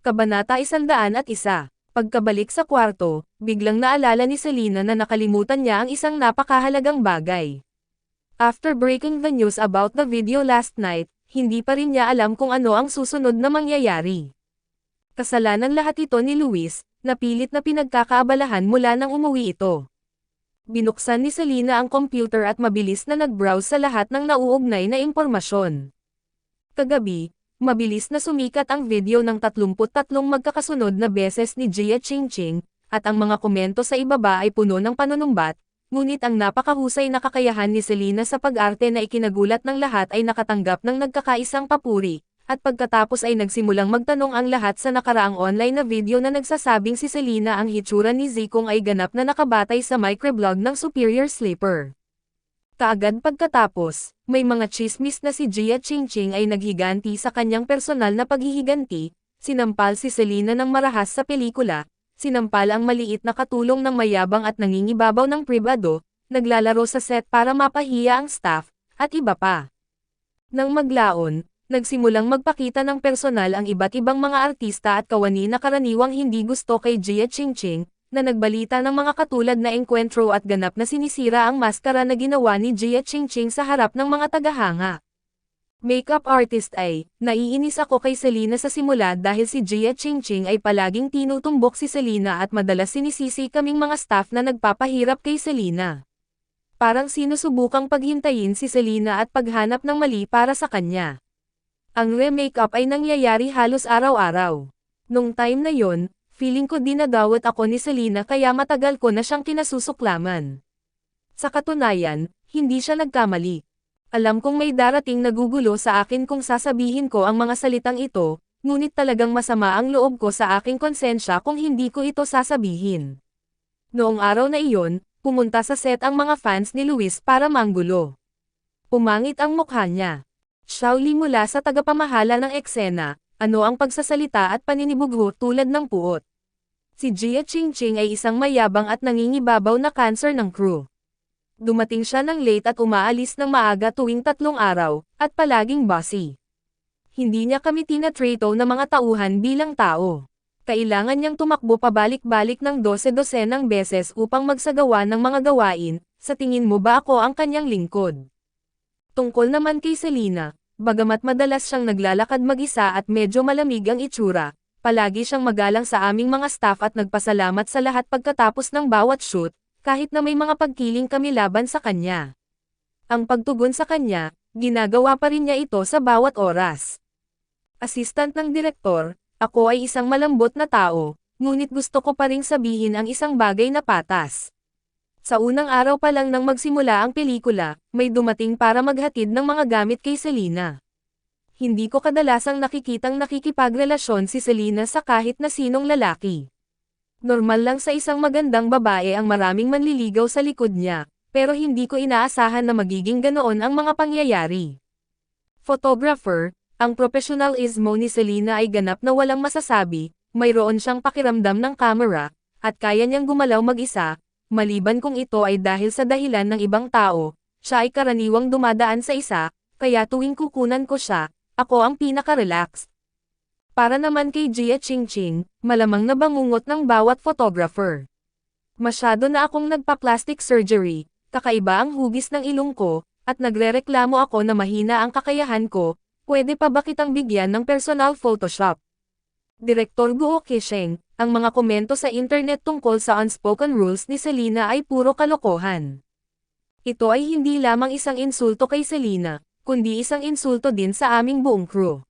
Kabanata 101. Pagkabalik sa kwarto, biglang naalala ni Selena na nakalimutan niya ang isang napakahalagang bagay. After breaking the news about the video last night, hindi pa rin niya alam kung ano ang susunod na mangyayari. Kasalanan lahat ito ni Luis, na pilit na pinagkakaabalahan mula nang umuwi ito. Binuksan ni Selena ang computer at mabilis na nag-browse sa lahat ng nauugnay na impormasyon. Kagabi, mabilis na sumikat ang video ng 33 magkakasunod na beses ni Jia Qingqing, at ang mga komento sa ibaba ay puno ng panunumbat, ngunit ang napakahusay na kakayahan ni Selena sa pag-arte na ikinagulat ng lahat ay nakatanggap ng nagkakaisang papuri, at pagkatapos ay nagsimulang magtanong ang lahat sa nakaraang online na video na nagsasabing si Selena ang hitsura ni Zikong ay ganap na nakabatay sa microblog ng Superior Sleeper. Kaagad pagkatapos, may mga chismis na si Jia Qingqing ay naghiganti sa kanyang personal na paghihiganti, sinampal si Selena ng marahas sa pelikula, sinampal ang maliit na katulong ng mayabang at nangingibabaw ng pribado, naglalaro sa set para mapahiya ang staff, at iba pa. Nang maglaon, nagsimulang magpakita ng personal ang iba't ibang mga artista at kawani na karaniwang hindi gusto kay Jia Qingqing, na nagbalita ng mga katulad na engkwentro at ganap na sinisira ang maskara na ginawa ni Jia Qingqing sa harap ng mga tagahanga. Makeup artist ay, naiinis ako kay Selena sa simula dahil si Jia Qingqing ay palaging tinutumbok si Selena at madalas sinisisi kaming mga staff na nagpapahirap kay Selena. Parang sinusubukang paghintayin si Selena at paghanap ng mali para sa kanya. Ang re-makeup ay nangyayari halos araw-araw. Nung time na yon, feeling ko dinadawat ako ni Selena kaya matagal ko na siyang kinasusuklaman. Sa katunayan, hindi siya nagkamali. Alam kong may darating na gugulo sa akin kung sasabihin ko ang mga salitang ito, ngunit talagang masama ang loob ko sa aking konsensya kung hindi ko ito sasabihin. Noong araw na iyon, pumunta sa set ang mga fans ni Luis para manggulo. Pumangit ang mukha niya. Shaoli mula sa tagapamahala ng eksena, ano ang pagsasalita at paninibugho tulad ng puot. Si Jia Qingqing ay isang mayabang at nangingibabaw na cancer ng crew. Dumating siya ng late at umaalis ng maaga tuwing 3 araw, at palaging bossy. Hindi niya kami tinatrato na mga tauhan bilang tao. Kailangan niyang tumakbo pabalik-balik ng 12-12 beses upang magsagawa ng mga gawain, sa tingin mo ba ako ang kanyang lingkod? Tungkol naman kay Selena, bagamat madalas siyang naglalakad mag-isa at medyo malamig ang itsura, palagi siyang magalang sa aming mga staff at nagpasalamat sa lahat pagkatapos ng bawat shoot, kahit na may mga pagkiling kami laban sa kanya. Ang pagtugon sa kanya, ginagawa pa rin niya ito sa bawat oras. Assistant ng direktor, ako ay isang malambot na tao, ngunit gusto ko pa ring sabihin ang isang bagay na patas. Sa unang araw pa lang nang magsimula ang pelikula, may dumating para maghatid ng mga gamit kay Selena. Hindi ko kadalasang nakikitang nakikipagrelasyon si Selena sa kahit na sinong lalaki. Normal lang sa isang magandang babae ang maraming manliligaw sa likod niya, pero hindi ko inaasahan na magiging ganoon ang mga pangyayari. Photographer, ang professionalismo ni Selena ay ganap na walang masasabi, mayroon siyang pakiramdam ng camera, at kaya niyang gumalaw mag-isa. Maliban kung ito ay dahil sa dahilan ng ibang tao, siya ay karaniwang dumadaan sa isa, kaya tuwing kukunan ko siya, ako ang pinaka-relaxed. Para naman kay Jia Qingqing, malamang na bangungot ng bawat photographer. Masyado na akong nagpa-plastic surgery, kakaiba ang hugis ng ilong ko, at nagrereklamo ako na mahina ang kakayahan ko, pwede pa ba kitang bigyan ng personal Photoshop? Direktor Guo Qisheng, ang mga komento sa internet tungkol sa unspoken rules ni Selena ay puro kalokohan. Ito ay hindi lamang isang insulto kay Selena, kundi isang insulto din sa aming buong crew.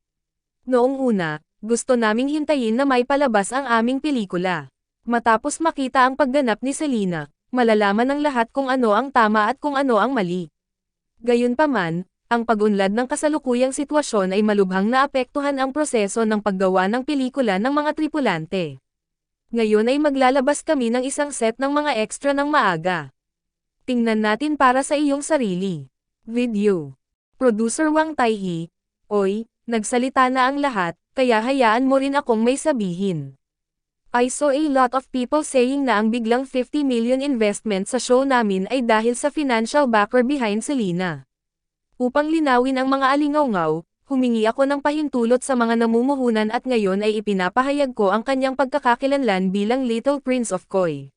Noong una, gusto naming hintayin na may palabas ang aming pelikula. Matapos makita ang pagganap ni Selena, malalaman ng lahat kung ano ang tama at kung ano ang mali. Gayunpaman, ang pag-unlad ng kasalukuyang sitwasyon ay malubhang naapektuhan ang proseso ng paggawa ng pelikula ng mga tripulante. Ngayon ay maglalabas kami ng isang set ng mga extra ng maaga. Tingnan natin para sa iyong sarili. Video. Producer Wang Taihee, oy, nagsalita na ang lahat, kaya hayaan mo rin akong may sabihin. I saw a lot of people saying na ang biglang 50 million investment sa show namin ay dahil sa financial backer behind Selena. Upang linawin ang mga alingawngaw, humingi ako ng pahintulot sa mga namumuhunan at ngayon ay ipinapahayag ko ang kanyang pagkakakilanlan bilang Little Prince of Koi.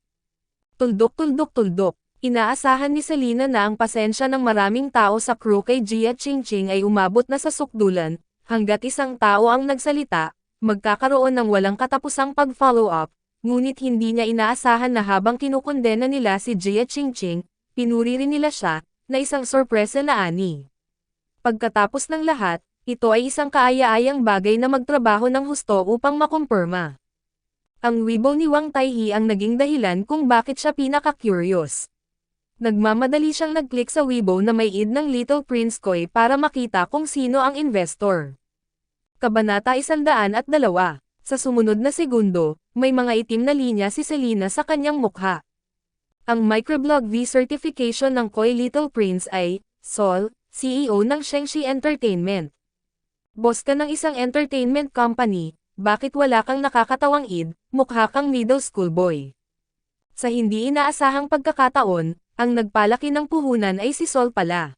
Tuldok. Inaasahan ni Selena na ang pasensya ng maraming tao sa crew kay Jia Qingqing ay umabot na sa sukdulan, hanggat isang tao ang nagsalita, magkakaroon ng walang katapusang pag-follow up, ngunit hindi niya inaasahan na habang kinukondena nila si Jia Qingqing, pinuri rin nila siya, na isang sorpresa na ani. Pagkatapos ng lahat, ito ay isang kaaya-ayang bagay na magtrabaho ng husto upang makumpirma. Ang wibo ni Wang Taihe ang naging dahilan kung bakit siya pinaka-curious. Nagmamadali siyang nag-click sa Weibo na may id ng Little Prince Koi para makita kung sino ang investor. Kabanata 102. Sa sumunod na segundo, may mga itim na linya si Selena sa kanyang mukha. Ang microblog V certification ng Koi Little Prince ay, Sol, CEO ng Shengshi Entertainment. Boss ka ng isang entertainment company, bakit wala kang nakakatawang id, mukha kang middle school boy. Sa hindi inaasahang pagkakataon, ang nagpalaki ng puhunan ay si Sol pala.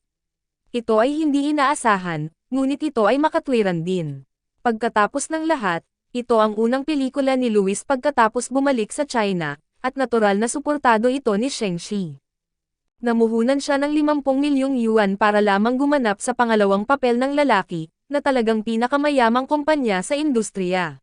Ito ay hindi inaasahan, ngunit ito ay makatwiran din. Pagkatapos ng lahat, ito ang unang pelikula ni Luis pagkatapos bumalik sa China, at natural na suportado ito ni Shengshi. Namuhunan siya ng 50 milyong yuan para lamang gumanap sa pangalawang papel ng lalaki, na talagang pinakamayamang kumpanya sa industriya.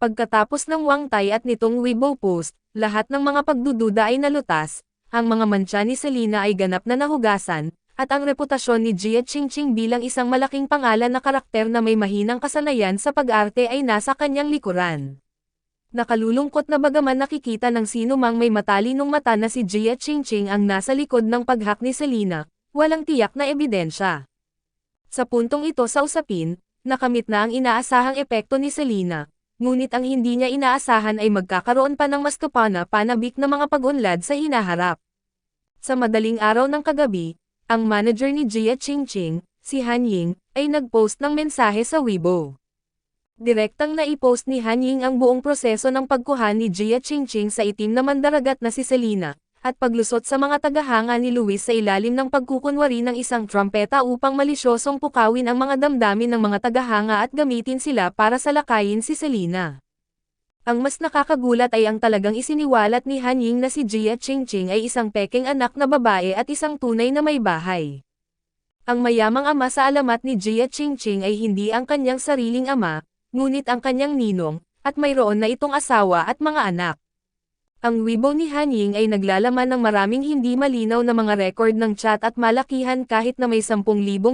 Pagkatapos ng Wang Tai at nitong Weibo post, lahat ng mga pagdududa ay nalutas, ang mga mantsa ni Selena ay ganap na nahugasan, at ang reputasyon ni Jia Qingqing bilang isang malaking pangalan na karakter na may mahinang kasanayan sa pag-arte ay nasa kanyang likuran. Nakalulungkot na bagaman nakikita ng sino mang may matalinong mata na si Jia Qingqing ang nasa likod ng pag-hack ni Selena, walang tiyak na ebidensya. Sa puntong ito sa usapin, nakamit na ang inaasahang epekto ni Selena, ngunit ang hindi niya inaasahan ay magkakaroon pa ng mas kapanabik na mga pag-unlad sa hinaharap. Sa madaling araw ng kagabi, ang manager ni Jia Qingqing, si Han Ying, ay nag-post ng mensahe sa Weibo. Direktang naipost ni Han Ying ang buong proseso ng pagkuha ni Jia Qingqing sa itim na mandaragat na si Selena, at paglusot sa mga tagahanga ni Luis sa ilalim ng pagkukunwari ng isang trumpeta upang malisyosong pukawin ang mga damdamin ng mga tagahanga at gamitin sila para salakayin si Selena. Ang mas nakakagulat ay ang talagang isiniwalat ni Han Ying na si Jia Qingqing ay isang peking anak na babae at isang tunay na may bahay. Ang mayamang ama sa alamat ni Jia Qingqing ay hindi ang kanyang sariling ama, ngunit ang kanyang ninong, at mayroon na itong asawa at mga anak. Ang Weibo ni Han Ying ay naglalaman ng maraming hindi malinaw na mga record ng chat at malakihan kahit na may 10,000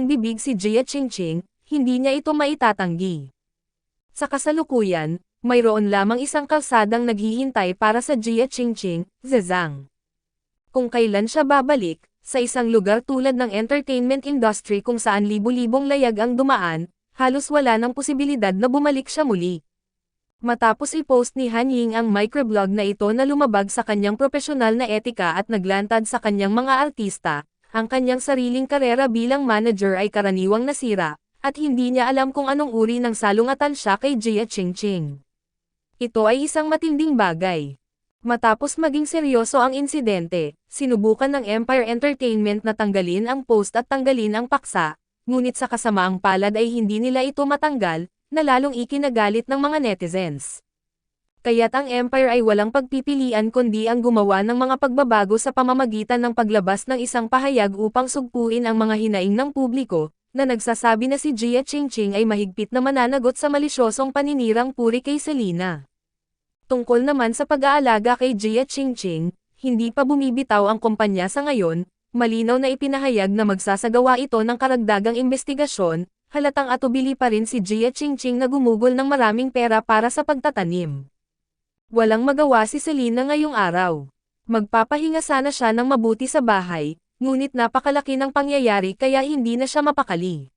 bibig si Jia Qingqing, hindi niya ito maitatanggi. Sa kasalukuyan, mayroon lamang isang kalsadang naghihintay para sa Jia Qingqing, Zhejiang. Kung kailan siya babalik, sa isang lugar tulad ng entertainment industry kung saan libu-libong layag ang dumaan, halos wala ng posibilidad na bumalik siya muli. Matapos i-post ni Han Ying ang microblog na ito na lumabag sa kanyang profesional na etika at naglantad sa kanyang mga artista, ang kanyang sariling karera bilang manager ay karaniwang nasira, at hindi niya alam kung anong uri ng salungatan siya kay Jia Qingqing. Ito ay isang matinding bagay. Matapos maging seryoso ang insidente, sinubukan ng Empire Entertainment na tanggalin ang post at tanggalin ang paksa, ngunit sa kasamaang palad ay hindi nila ito matanggal, na lalong ikinagalit ng mga netizens. Kaya't ang Empire ay walang pagpipilian kundi ang gumawa ng mga pagbabago sa pamamagitan ng paglabas ng isang pahayag upang sugpuin ang mga hinaing ng publiko, na nagsasabi na si Jia Qingqing ay mahigpit na mananagot sa malisyosong paninirang puri kay Selena. Tungkol naman sa pag-aalaga kay Jia Qingqing, hindi pa bumibitaw ang kumpanya sa ngayon, malinaw na ipinahayag na magsasagawa ito ng karagdagang investigasyon, halatang atubili pa rin si Jia Qingqing na gumugol ng maraming pera para sa pagtatanim. Walang magawa si Selena ngayong araw. Magpapahinga sana siya ng mabuti sa bahay, ngunit napakalaki ng pangyayari kaya hindi na siya mapakali.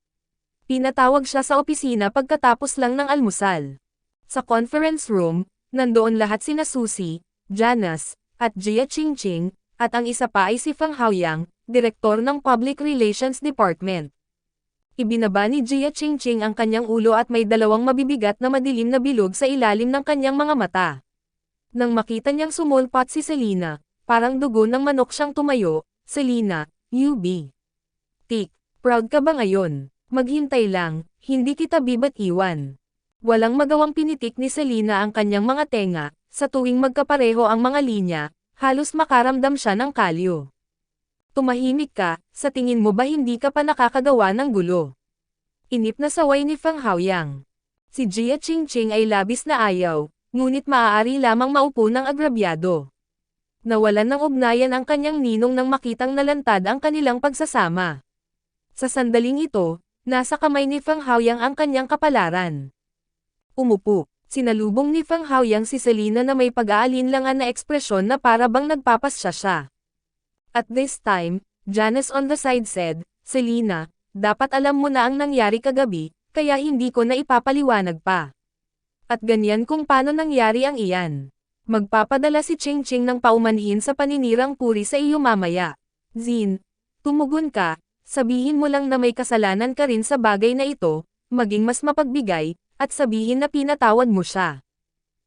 Pinatawag siya sa opisina pagkatapos lang ng almusal. Sa conference room, nandoon lahat sina Susie, Janice, at Jia Qingqing, at ang isa pa ay si Fang Haoyang, direktor ng Public Relations Department. Ibinaba ni Jia Qingqing ang kanyang ulo at may dalawang mabibigat na madilim na bilog sa ilalim ng kanyang mga mata. Nang makita niyang sumulpat si Selena, parang dugo ng manok siyang tumayo. Selena, UB. Tik, proud ka ba ngayon? Maghintay lang, hindi kita bibatiwan. Walang magawang pinitik ni Selena ang kanyang mga tenga, sa tuwing magkapareho ang mga linya, halos makaramdam siya ng kalyo. Tumahimik ka, sa tingin mo ba hindi ka pa nakakagawa ng gulo? Inip na saway ni Feng Haoyang. Si Jia Qingqing ay labis na ayaw, ngunit maaari lamang maupo ng agrabyado. Nawalan ng ugnayan ang kanyang ninong nang makitang nalantad ang kanilang pagsasama. Sa sandaling ito, nasa kamay ni Feng Haoyang ang kanyang kapalaran. Umupo, sinalubong ni Feng Haoyang si Selena na may pag-aalinlangan na ekspresyon na para bang nagpapasya siya. At this time, Janice on the side said, "Selena, dapat alam mo na ang nangyari kagabi, kaya hindi ko na ipapaliwanag pa. At ganyan kung paano nangyari ang iyan. Magpapadala si Qingqing ng paumanhin sa paninirang puri sa iyo mamaya. Zin, tumugon ka, sabihin mo lang na may kasalanan ka rin sa bagay na ito, maging mas mapagbigay, at sabihin na pinatawad mo siya."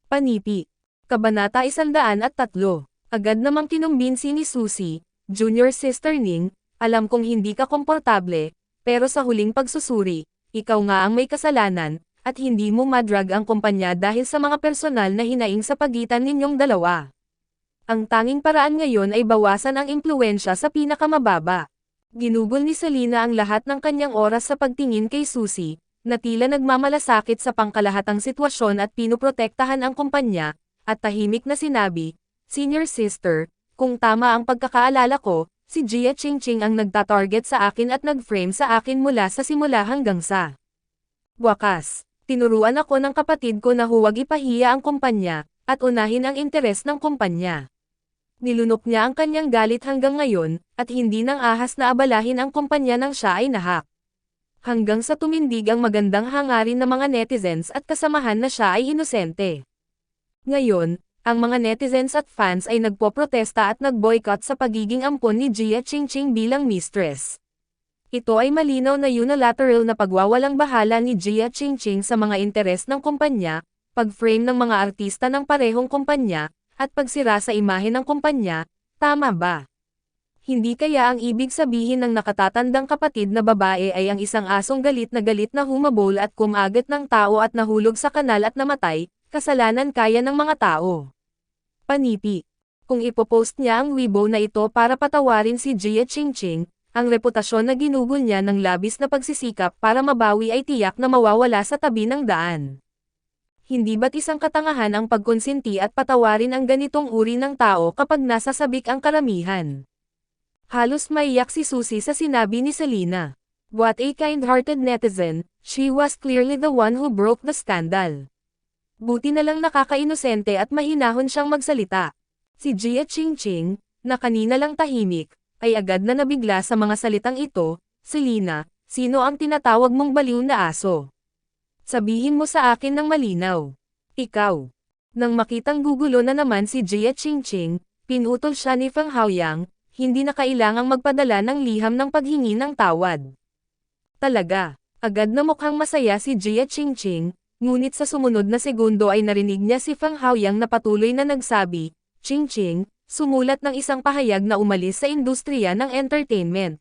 Panipi. Kabanata 103. Agad namang kinumbinsi ni Susie, Junior Sister Ning, alam kong hindi ka komportable, pero sa huling pagsusuri, ikaw nga ang may kasalanan, at hindi mo madrag ang kumpanya dahil sa mga personal na hinaing sa pagitan ninyong dalawa. Ang tanging paraan ngayon ay bawasan ang impluwensya sa pinakamababa. Ginugol ni Selena ang lahat ng kanyang oras sa pagtingin kay Susie, na tila nagmamalasakit sa pangkalahatang sitwasyon at pinoprotektahan ang kumpanya, at tahimik na sinabi, "Senior Sister, kung tama ang pagkakaalala ko, si Jia Qingqing ang nagtatarget sa akin at nag-frame sa akin mula sa simula hanggang sa wakas. Tinuruan ako ng kapatid ko na huwag ipahiya ang kumpanya, at unahin ang interes ng kumpanya." Nilunok niya ang kanyang galit hanggang ngayon, at hindi nang ahas na abalahin ang kumpanya nang siya ay nahak. Hanggang sa tumindig ang magandang hangarin ng mga netizens at kasamahan na siya ay inosente. Ngayon, ang mga netizens at fans ay nagpoprotesta at nag-boycott sa pagiging ampon ni Jia Qingqing bilang mistress. Ito ay malinaw na unilateral na pagwawalang bahala ni Jia Qingqing sa mga interes ng kumpanya, pag-frame ng mga artista ng parehong kumpanya, at pagsira sa imahe ng kumpanya, tama ba? Hindi kaya ang ibig sabihin ng nakatatandang kapatid na babae ay ang isang asong galit na humabol at kumagat ng tao at nahulog sa kanal at namatay, kasalanan kaya ng mga tao. Panipi. Kung ipopost niya ang Weibo na ito para patawarin si Jia Qingqing, ang reputasyon na ginugol niya ng labis na pagsisikap para mabawi ay tiyak na mawawala sa tabi ng daan. Hindi ba't isang katangahan ang pagkonsinti at patawarin ang ganitong uri ng tao kapag nasa sabik ang karamihan? Halos maiyak si Susie sa sinabi ni Selena. What a kind-hearted netizen, she was clearly the one who broke the scandal. Buti na lang nakakainosente at mahinahon siyang magsalita. Si Jia Qingqing, na kanina lang tahimik, ay agad na nabigla sa mga salitang ito. "Selena, sino ang tinatawag mong baliw na aso? Sabihin mo sa akin ng malinaw." "Ikaw." Nang makitang gugulo na naman si Jia Qingqing, pinutol siya ni Feng Haoyang, hindi na kailangang magpadala ng liham ng paghingi ng tawad. Talaga, agad na mukhang masaya si Jia Qingqing, ngunit sa sumunod na segundo ay narinig niya si Feng Haoyang na patuloy na nagsabi, "Qingqing, sumulat ng isang pahayag na umalis sa industriya ng entertainment."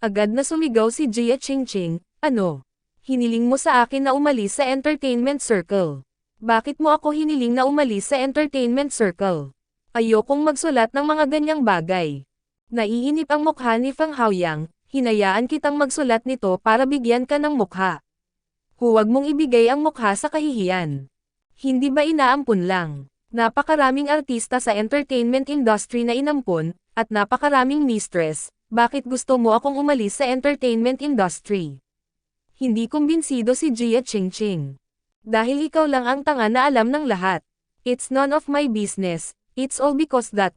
Agad na sumigaw si Jia Qingqing, "Ano? Hiniling mo sa akin na umalis sa entertainment circle? Bakit mo ako hiniling na umalis sa entertainment circle? Ayokong magsulat ng mga ganyang bagay." Naiinip ang mukha ni Feng Haoyang, "Hinayaan kitang magsulat nito para bigyan ka ng mukha. Huwag mong ibigay ang mukha sa kahihiyan. Hindi ba inaampun lang? Napakaraming artista sa entertainment industry na inampun, at napakaraming mistress, bakit gusto mo akong umalis sa entertainment industry?" Hindi kumbinsido si Jia Qingqing. "Dahil ikaw lang ang tanga na alam ng lahat. It's none of my business, it's all because that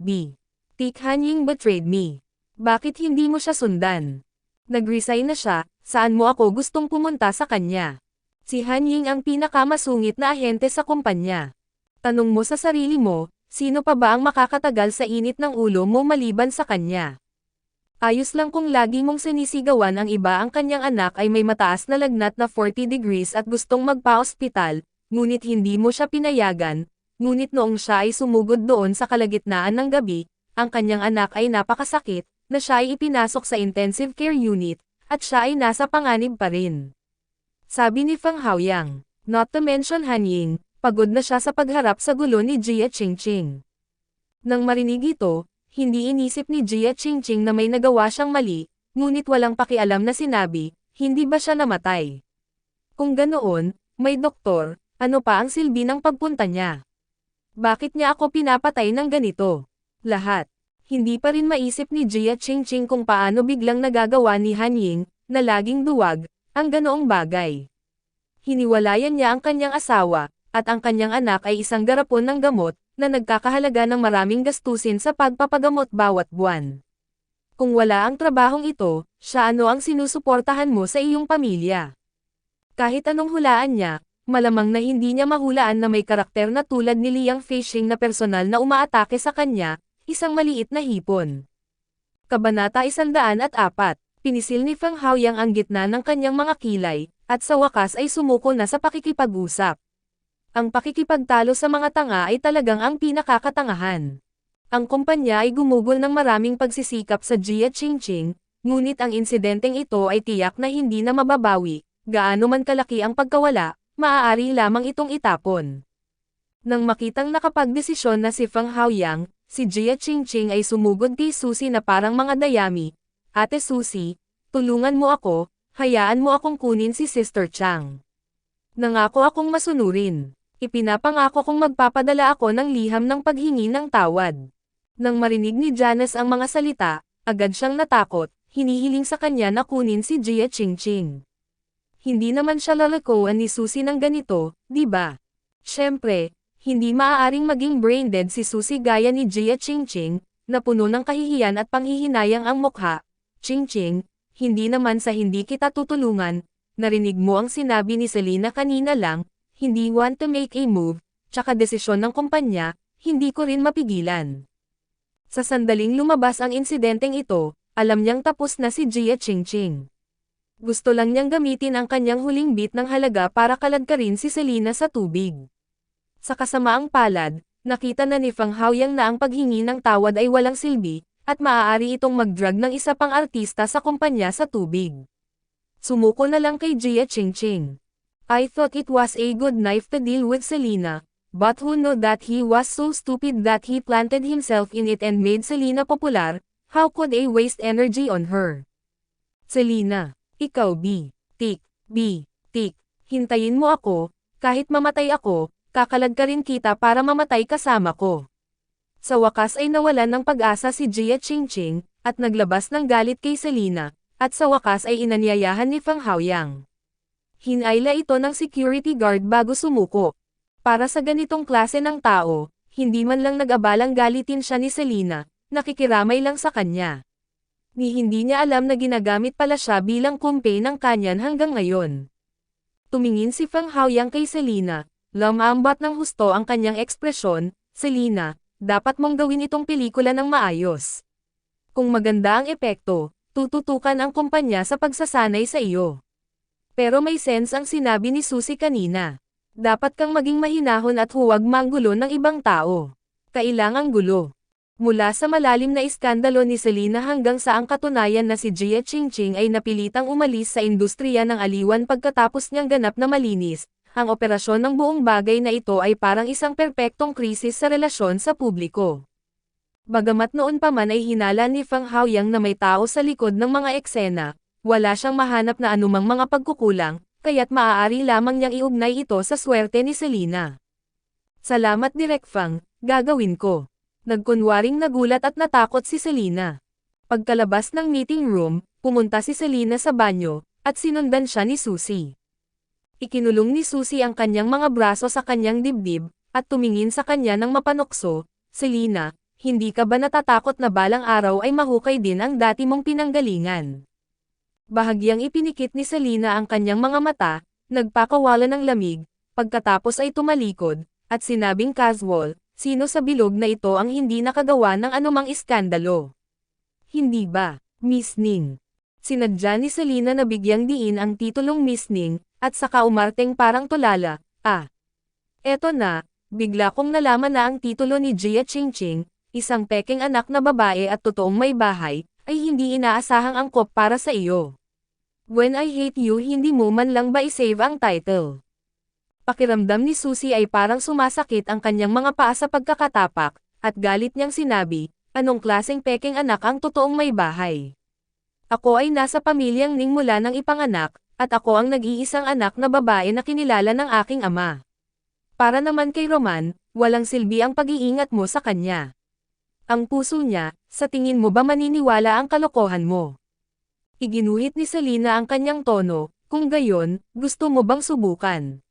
Tik Hanying betrayed me. Bakit hindi mo siya sundan? Nag-resign na siya, saan mo ako gustong pumunta sa kanya? Si Hanying ang pinakamasungit na ahente sa kumpanya. Tanong mo sa sarili mo, sino pa ba ang makakatagal sa init ng ulo mo maliban sa kanya? Ayos lang kung lagi mong sinisigawan ang iba ang kanyang anak ay may mataas na lagnat na 40 degrees at gustong magpa-ospital, ngunit hindi mo siya pinayagan, ngunit noong siya ay sumugod doon sa kalagitnaan ng gabi, ang kanyang anak ay napakasakit, na siya ay ipinasok sa intensive care unit, at siya ay nasa panganib pa rin. Sabi ni Feng Haoyang. Not to mention Han Ying, pagod na siya sa pagharap sa gulo ni Jia Qingqing. Nang marinig ito, hindi inisip ni Jia Qingqing na may nagawa siyang mali, ngunit walang pakialam na sinabi, hindi ba siya namatay? Kung ganoon, may doktor, ano pa ang silbi ng pagpunta niya? Bakit niya ako pinapatay ng ganito? Lahat. Hindi pa rin maisip ni Jia Qingqing kung paano biglang nagagawa ni Han Ying, na laging duwag, ang ganoong bagay. Hiniwalayan niya ang kanyang asawa, at ang kanyang anak ay isang garapon ng gamot, na nagkakahalaga ng maraming gastusin sa pagpapagamot bawat buwan. Kung wala ang trabahong ito, siya ano ang sinusuportahan mo sa iyong pamilya? Kahit anong hulaan niya, malamang na hindi niya mahulaan na may karakter na tulad ni Liang Feixing na personal na umaatake sa kanya, isang maliit na hipon. Kabanata 104, pinisil ni Feng Haoyang ang gitna ng kanyang mga kilay, at sa wakas ay sumuko na sa pakikipag-usap. Ang pakikipagtalo sa mga tanga ay talagang ang pinakakatangahan. Ang kumpanya ay gumugol ng maraming pagsisikap sa Jia Qingqing, ngunit ang insidenteng ito ay tiyak na hindi na mababawi, gaano man kalaki ang pagkawala, maaari lamang itong itapon. Nang makitang nakapagdesisyon na si Feng Haoyang, si Jia Qingqing ay sumugod kay Susie na parang mga dayami, Ate Susie, tulungan mo ako, hayaan mo akong kunin si Sister Chang. Nangako akong masunurin. Ipinapangako kong magpapadala ako ng liham ng paghingi ng tawad. Nang marinig ni Janice ang mga salita, agad siyang natakot, hinihiling sa kanya na kunin si Jia Qingqing. Hindi naman siya lalakoan ni Susie ng ganito, di ba? Siyempre, hindi maaaring maging brain-dead si Susie gaya ni Jia Qingqing, na puno ng kahihiyan at panghihinayang ang mukha. Qingqing, hindi naman sa hindi kita tutulungan, narinig mo ang sinabi ni Selena kanina lang, hindi want to make a move, tsaka desisyon ng kumpanya, hindi ko rin mapigilan. Sa sandaling lumabas ang insidenteng ito, alam niyang tapos na si Jia Qingqing. Gusto lang niyang gamitin ang kanyang huling bit ng halaga para kaladkarin si Selena sa tubig. Sa kasamaang palad, nakita na ni Feng Haoyang na ang paghingi ng tawad ay walang silbi, at maaari itong mag-drag ng isa pang artista sa kumpanya sa tubig. Sumuko na lang kay Jia Qingqing. I thought it was a good knife to deal with Selena, but who knew that he was so stupid that he planted himself in it and made Selena popular, how could I waste energy on her? Selena, ikaw tik, hintayin mo ako, kahit mamatay ako, kakaladkarin kita para mamatay kasama ko. Sa wakas ay nawalan ng pag-asa si Jia Qingqing, at naglabas ng galit kay Selena, at sa wakas ay inanyayahan ni Feng Haoyang. Hinayla ito ng security guard bago sumuko. Para sa ganitong klase ng tao, hindi man lang nag-abalang galitin siya ni Selena, nakikiramay lang sa kanya. Ni hindi niya alam na ginagamit pala siya bilang kumpe ng kanyan hanggang ngayon. Tumingin si Feng Haoyang kay Selena, lamambat ng husto ang kanyang ekspresyon, Selena, dapat mong gawin itong pelikula ng maayos. Kung maganda ang epekto, tututukan ang kumpanya sa pagsasanay sa iyo. Pero may sense ang sinabi ni Susie kanina. Dapat kang maging mahinahon at huwag manggulo ng ibang tao. Kailangang gulo. Mula sa malalim na iskandalo ni Selena hanggang sa ang katunayan na si Jia Qingqing ay napilitang umalis sa industriya ng aliwan pagkatapos niyang ganap na malinis, ang operasyon ng buong bagay na ito ay parang isang perpektong krisis sa relasyon sa publiko. Bagamat noon pa man ay hinala ni Feng Haoyang na may tao sa likod ng mga eksena, wala siyang mahanap na anumang mga pagkukulang, kaya't maaari lamang niyang iugnay ito sa swerte ni Selena. Salamat Direk Feng, gagawin ko. Nagkunwaring nagulat at natakot si Selena. Pagkalabas ng meeting room, pumunta si Selena sa banyo, at sinundan siya ni Susie. Ikinulong ni Susie ang kanyang mga braso sa kanyang dibdib, at tumingin sa kanya ng mapanokso, Selena, hindi ka ba natatakot na balang araw ay mahukay din ang dati mong pinanggalingan? Bahagyang ipinikit ni Selena ang kanyang mga mata, nagpakawala ng lamig, pagkatapos ay tumalikod, at sinabing casual, sino sa bilog na ito ang hindi nakagawa ng anumang iskandalo? Hindi ba, Miss Ning? Sinadya ni Selena na bigyang diin ang titulong Miss Ning, at saka umarteng parang tulala, eto na, bigla kong nalaman na ang titulo ni Jia Qingqing, isang peking anak na babae at totoong may bahay, ay hindi inaasahang angkop para sa iyo. When I Hate You hindi mo man lang ba isave ang title? Pakiramdam ni Susie ay parang sumasakit ang kanyang mga paa sa pagkakatapak, at galit niyang sinabi, anong klaseng peking anak ang totoong may bahay? Ako ay nasa pamilyang Ning mula nang ipanganak, at ako ang nag-iisang anak na babae na kinilala ng aking ama. Para naman kay Roman, walang silbi ang pag-iingat mo sa kanya. Ang puso niya, sa tingin mo ba maniniwala ang kalokohan mo? Iginuhit ni Selena ang kanyang tono, kung gayon, gusto mo bang subukan?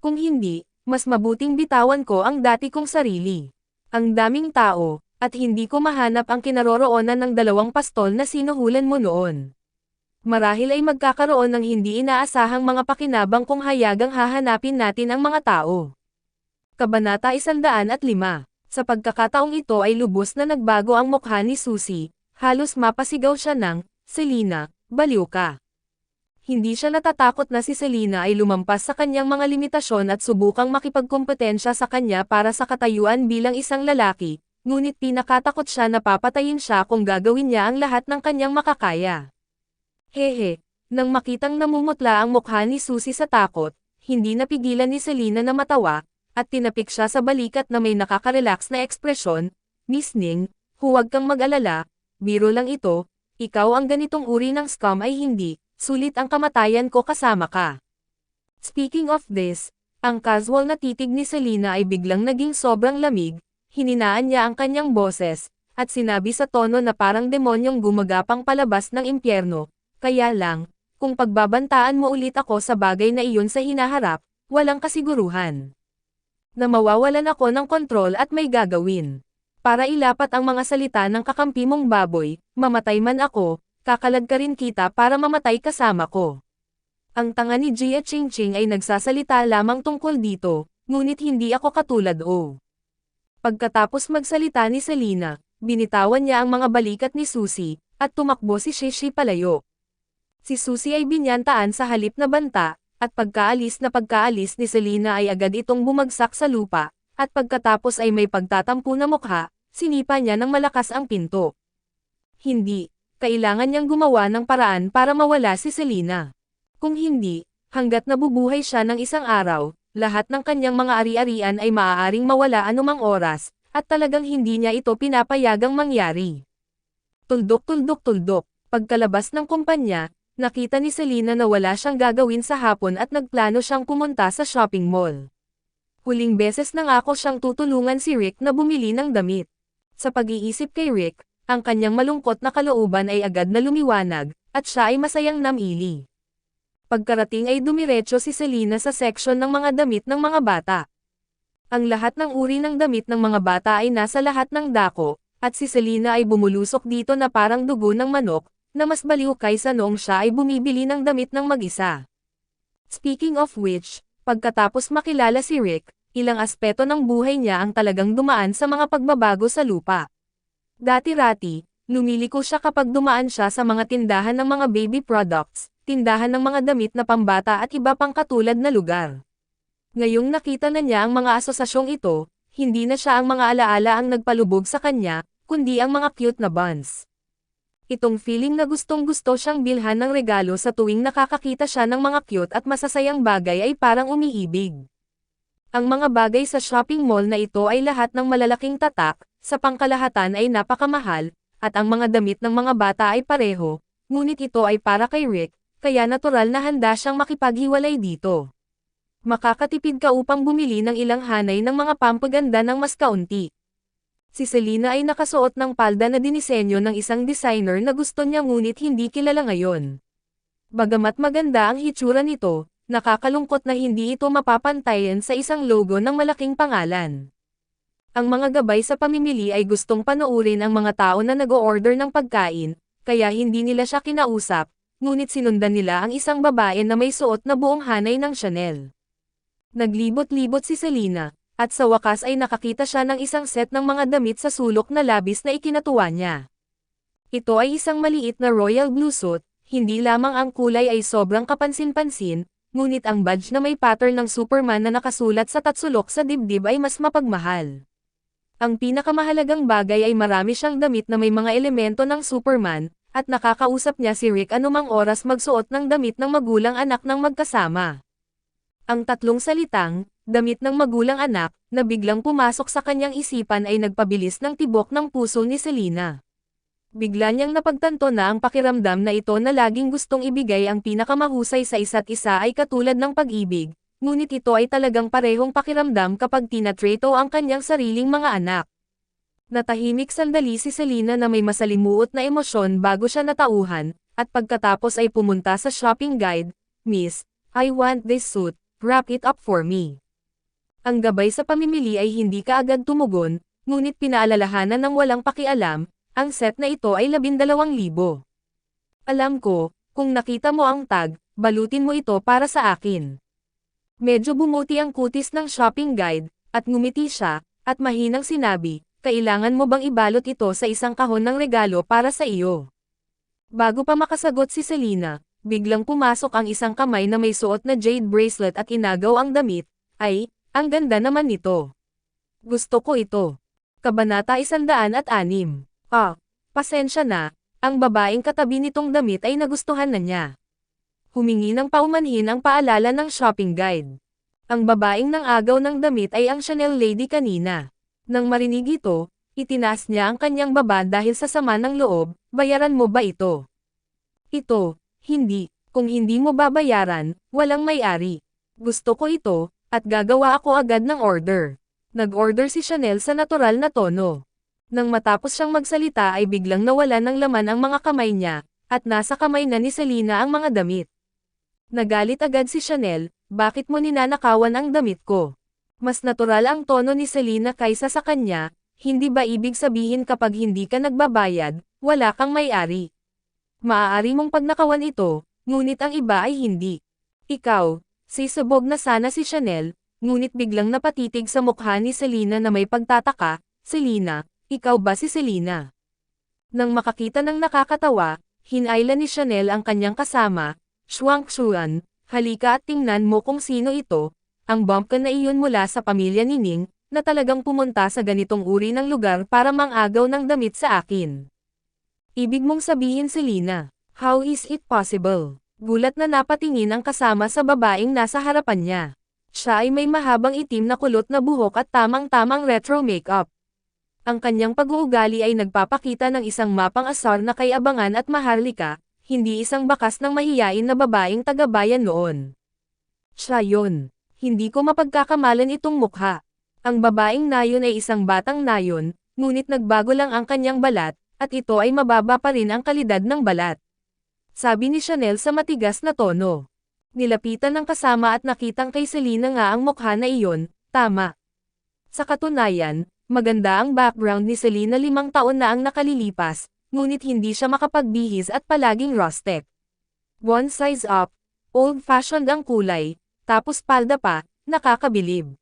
Kung hindi, mas mabuting bitawan ko ang dati kong sarili. Ang daming tao, at hindi ko mahanap ang kinaroroonan ng 2 pastol na sinuhulan mo noon. Marahil ay magkakaroon ng hindi inaasahang mga pakinabang kung hayagang hahanapin natin ang mga tao. Kabanata 105. Sa pagkakataong ito ay lubos na nagbago ang mukha ni Susie, halos mapasigaw siya ng, Selena, baliw ka. Hindi siya natatakot na si Selena ay lumampas sa kanyang mga limitasyon at subukang makipagkompetensya sa kanya para sa katayuan bilang isang lalaki, ngunit pinakatakot siya na papatayin siya kung gagawin niya ang lahat ng kanyang makakaya. Hehe, nang makitang namumutla ang mukha ni Susie sa takot, hindi napigilan ni Selena na matawa, at tinapik siya sa balikat na may nakaka-relax na ekspresyon, Miss Ning, huwag kang mag-alala, biro lang ito, ikaw ang ganitong uri ng scam ay hindi. Sulit ang kamatayan ko kasama ka. Speaking of this, ang casual na titig ni Selena ay biglang naging sobrang lamig, hininaan niya ang kanyang boses, at sinabi sa tono na parang demonyong gumagapang palabas ng impyerno, kaya lang, kung pagbabantaan mo ulit ako sa bagay na iyon sa hinaharap, walang kasiguruhan. Na mawawalan ako ng kontrol at may gagawin. Para ilapat ang mga salita ng kakampi mong baboy, mamatay man ako, kakalad ka rin kita para mamatay kasama ko. Ang tanga ni Jia Qingqing ay nagsasalita lamang tungkol dito, ngunit hindi ako katulad o. Pagkatapos magsalita ni Selena, binitawan niya ang mga balikat ni Susie, at tumakbo si Shishi palayo. Si Susie ay binyantaan sa halip na banta, at pagkaalis ni Selena ay agad itong bumagsak sa lupa, at pagkatapos ay may pagtatampo na mukha, sinipa niya ng malakas ang pinto. Hindi. Kailangan niyang gumawa ng paraan para mawala si Selena. Kung hindi, hanggat nabubuhay siya ng isang araw, lahat ng kanyang mga ari-arian ay maaaring mawala anumang oras, at talagang hindi niya ito pinapayagang mangyari. Tuldok. Pagkalabas ng kumpanya, nakita ni Selena na wala siyang gagawin sa hapon at nagplano siyang pumunta sa shopping mall. Huling beses na nga ako siyang tutulungan si Rick na bumili ng damit. Sa pag-iisip kay Rick, ang kanyang malungkot na kalooban ay agad na lumiwanag, at siya ay masayang namili. Pagkarating ay dumiretso si Selena sa section ng mga damit ng mga bata. Ang lahat ng uri ng damit ng mga bata ay nasa lahat ng dako, at si Selena ay bumulusok dito na parang dugo ng manok, na mas baliw kaysa noong siya ay bumibili ng damit ng mag-isa. Speaking of which, pagkatapos makilala si Rick, ilang aspeto ng buhay niya ang talagang dumaan sa mga pagbabago sa lupa. Dati-rati, lumiliko siya kapag dumaan siya sa mga tindahan ng mga baby products, tindahan ng mga damit na pambata at iba pang katulad na lugar. Ngayong nakita na niya ang mga asosasyong ito, hindi na siya ang mga alaala ang nagpalubog sa kanya, kundi ang mga cute na buns. Itong feeling na gustong-gusto siyang bilhan ng regalo sa tuwing nakakakita siya ng mga cute at masasayang bagay ay parang umiibig. Ang mga bagay sa shopping mall na ito ay lahat ng malalaking tatak, sa pangkalahatan ay napakamahal, at ang mga damit ng mga bata ay pareho, ngunit ito ay para kay Rick, kaya natural na handa siyang makipaghiwalay dito. Makakatipid ka upang bumili ng ilang hanay ng mga pampaganda ng mas kaunti. Si Selena ay nakasuot ng palda na dinisenyo ng isang designer na gusto niya ngunit hindi kilala ngayon. Bagamat maganda ang hitsura nito, nakakalungkot na hindi ito mapapantayan sa isang logo ng malaking pangalan. Ang mga gabay sa pamimili ay gustong panoorin ang mga tao na nag-o-order ng pagkain, kaya hindi nila siya kinausap, ngunit sinundan nila ang isang babae na may suot na buong hanay ng Chanel. Naglibot-libot si Selena, at sa wakas ay nakakita siya ng isang set ng mga damit sa sulok na labis na ikinatuwa niya. Ito ay isang maliit na royal blue suit, hindi lamang ang kulay ay sobrang kapansin-pansin, ngunit ang badge na may pattern ng Superman na nakasulat sa tatsulok sa dibdib ay mas mapagmahal. Ang pinakamahalagang bagay ay marami siyang damit na may mga elemento ng Superman, at nakakausap niya si Rick anumang oras magsuot ng damit ng magulang anak ng magkasama. Ang tatlong salitang, damit ng magulang anak, na biglang pumasok sa kanyang isipan ay nagpabilis ng tibok ng puso ni Selena. Bigla niyang napagtanto na ang pakiramdam na ito na laging gustong ibigay ang pinakamahusay sa isa't isa ay katulad ng pag-ibig, ngunit ito ay talagang parehong pakiramdam kapag tinatreto ang kanyang sariling mga anak. Natahimik sandali si Selena na may masalimuot na emosyon bago siya natauhan, at pagkatapos ay pumunta sa shopping guide, "Miss, I want this suit, wrap it up for me." Ang gabay sa pamimili ay hindi kaagad tumugon, ngunit pinaalalahanan ng walang pakialam, ang set na ito ay 12,000. "Alam ko, kung nakita mo ang tag, balutin mo ito para sa akin." Medyo bumuti ang kutis ng shopping guide, at ngumiti siya, at mahinang sinabi, "Kailangan mo bang ibalot ito sa isang kahon ng regalo para sa iyo?" Bago pa makasagot si Selena, biglang pumasok ang isang kamay na may suot na jade bracelet at inagaw ang damit. "Ay, ang ganda naman nito. Gusto ko ito." Kabanata 106. Pasensya na, ang babaeng katabi nitong damit ay nagustuhan na niya. Humingi ng paumanhin ang paalala ng shopping guide. Ang babaeng nang agaw ng damit ay ang Chanel lady kanina. Nang marinig ito, itinaas niya ang kanyang baba dahil sa sama ng loob. "Bayaran mo ba ito?" "Ito, hindi. Kung hindi mo babayaran, walang may-ari. Gusto ko ito, at gagawa ako agad ng order." Nag-order si Chanel sa natural na tono. Nang matapos siyang magsalita ay biglang nawalan ng laman ang mga kamay niya, at nasa kamay na ni Selena ang mga damit. Nagalit agad si Chanel, "Bakit mo ninanakawan ang damit ko?" Mas natural ang tono ni Selena kaysa sa kanya, "Hindi ba ibig sabihin kapag hindi ka nagbabayad, wala kang may-ari? Maaari mong pagnakawan ito, ngunit ang iba ay hindi." "Ikaw," sisabog na sana si Chanel, ngunit biglang napatitig sa mukha ni Selena na may pagtataka, "Selena, ikaw ba si Selena?" Nang makakita ng nakakatawa, hinayla ni Chanel ang kanyang kasama, "Shuang-Xuan, halika at tingnan mo kung sino ito. Ang bumpkin na iyon mula sa pamilya ni Ning, na talagang pumunta sa ganitong uri ng lugar para mangagaw ng damit sa akin." "Ibig mong sabihin Selena, how is it possible?" Gulat na napatingin ang kasama sa babaeng nasa harapan niya. Siya ay may mahabang itim na kulot na buhok at tamang-tamang retro makeup. Ang kanyang pag-uugali ay nagpapakita ng isang mapang-asar na kay-abangan at maharlika, hindi isang bakas ng mahiyain na babaeng taga-bayan noon. Siya yun. Hindi ko mapagkakamalan itong mukha. Ang babaeng nayon ay isang batang nayon, ngunit nagbago lang ang kanyang balat, at ito ay mababa pa rin ang kalidad ng balat. Sabi ni Chanel sa matigas na tono. Nilapitan ng kasama at nakitang kay Selena nga ang mukha na iyon, tama. Sa katunayan, maganda ang background ni Selena 5 taon na ang nakalilipas, ngunit hindi siya makapagbihis at palaging rustic. One size up, old-fashioned ang kulay, tapos palda pa, nakakabilib.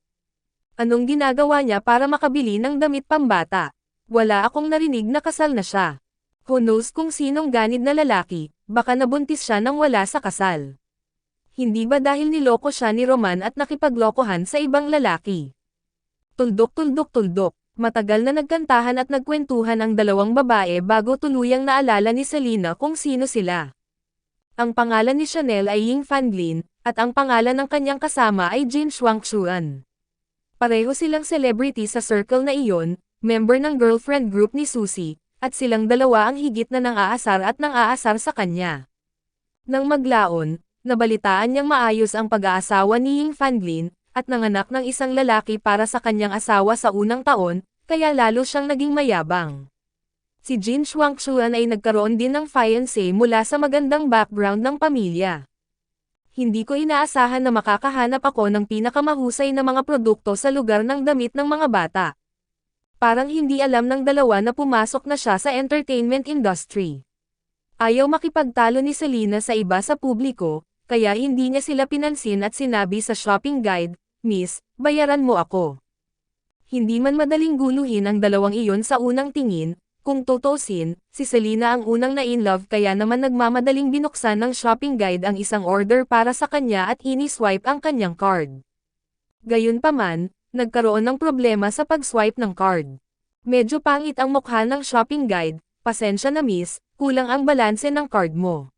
Anong ginagawa niya para makabili ng damit pambata? Wala akong narinig na kasal na siya. Who knows kung sinong ganid na lalaki, baka nabuntis siya nang wala sa kasal. Hindi ba dahil niloko siya ni Roman at nakipaglokohan sa ibang lalaki? Tuldok-tuldok-tuldok, matagal na nagkantahan at nagkwentuhan ang dalawang babae bago tuluyang naalala ni Selena kung sino sila. Ang pangalan ni Chanel ay Ying Fanglin, at ang pangalan ng kanyang kasama ay Jin Shuang-Xuan. Pareho silang celebrity sa circle na iyon, member ng girlfriend group ni Susie, at silang dalawa ang higit na nang-aasar at nang-aasar sa kanya. Nang maglaon, nabalitaan niyang maayos ang pag-aasawa ni Ying Fanglin, at nanganak ng isang lalaki para sa kanyang asawa sa unang taon, kaya lalo siyang naging mayabang. Si Jin Shuang-Xuan ay nagkaroon din ng fiancé mula sa magandang background ng pamilya. Hindi ko inaasahan na makakahanap ako ng pinakamahusay na mga produkto sa lugar ng damit ng mga bata. Parang hindi alam ng dalawa na pumasok na siya sa entertainment industry. Ayaw makipagtalo ni Selena sa iba sa publiko, kaya hindi niya sila pinansin at sinabi sa shopping guide, "Miss, bayaran mo ako." Hindi man madaling guluhin ang dalawang iyon sa unang tingin. Kung tutusin, si Selena ang unang na-in-love kaya naman nagmamadaling binuksan ng shopping guide ang isang order para sa kanya at ini-swipe ang kanyang card. Gayunpaman, nagkaroon ng problema sa pag-swipe ng card. Medyo pangit ang mukha ng shopping guide, "Pasensya na miss, kulang ang balanse ng card mo.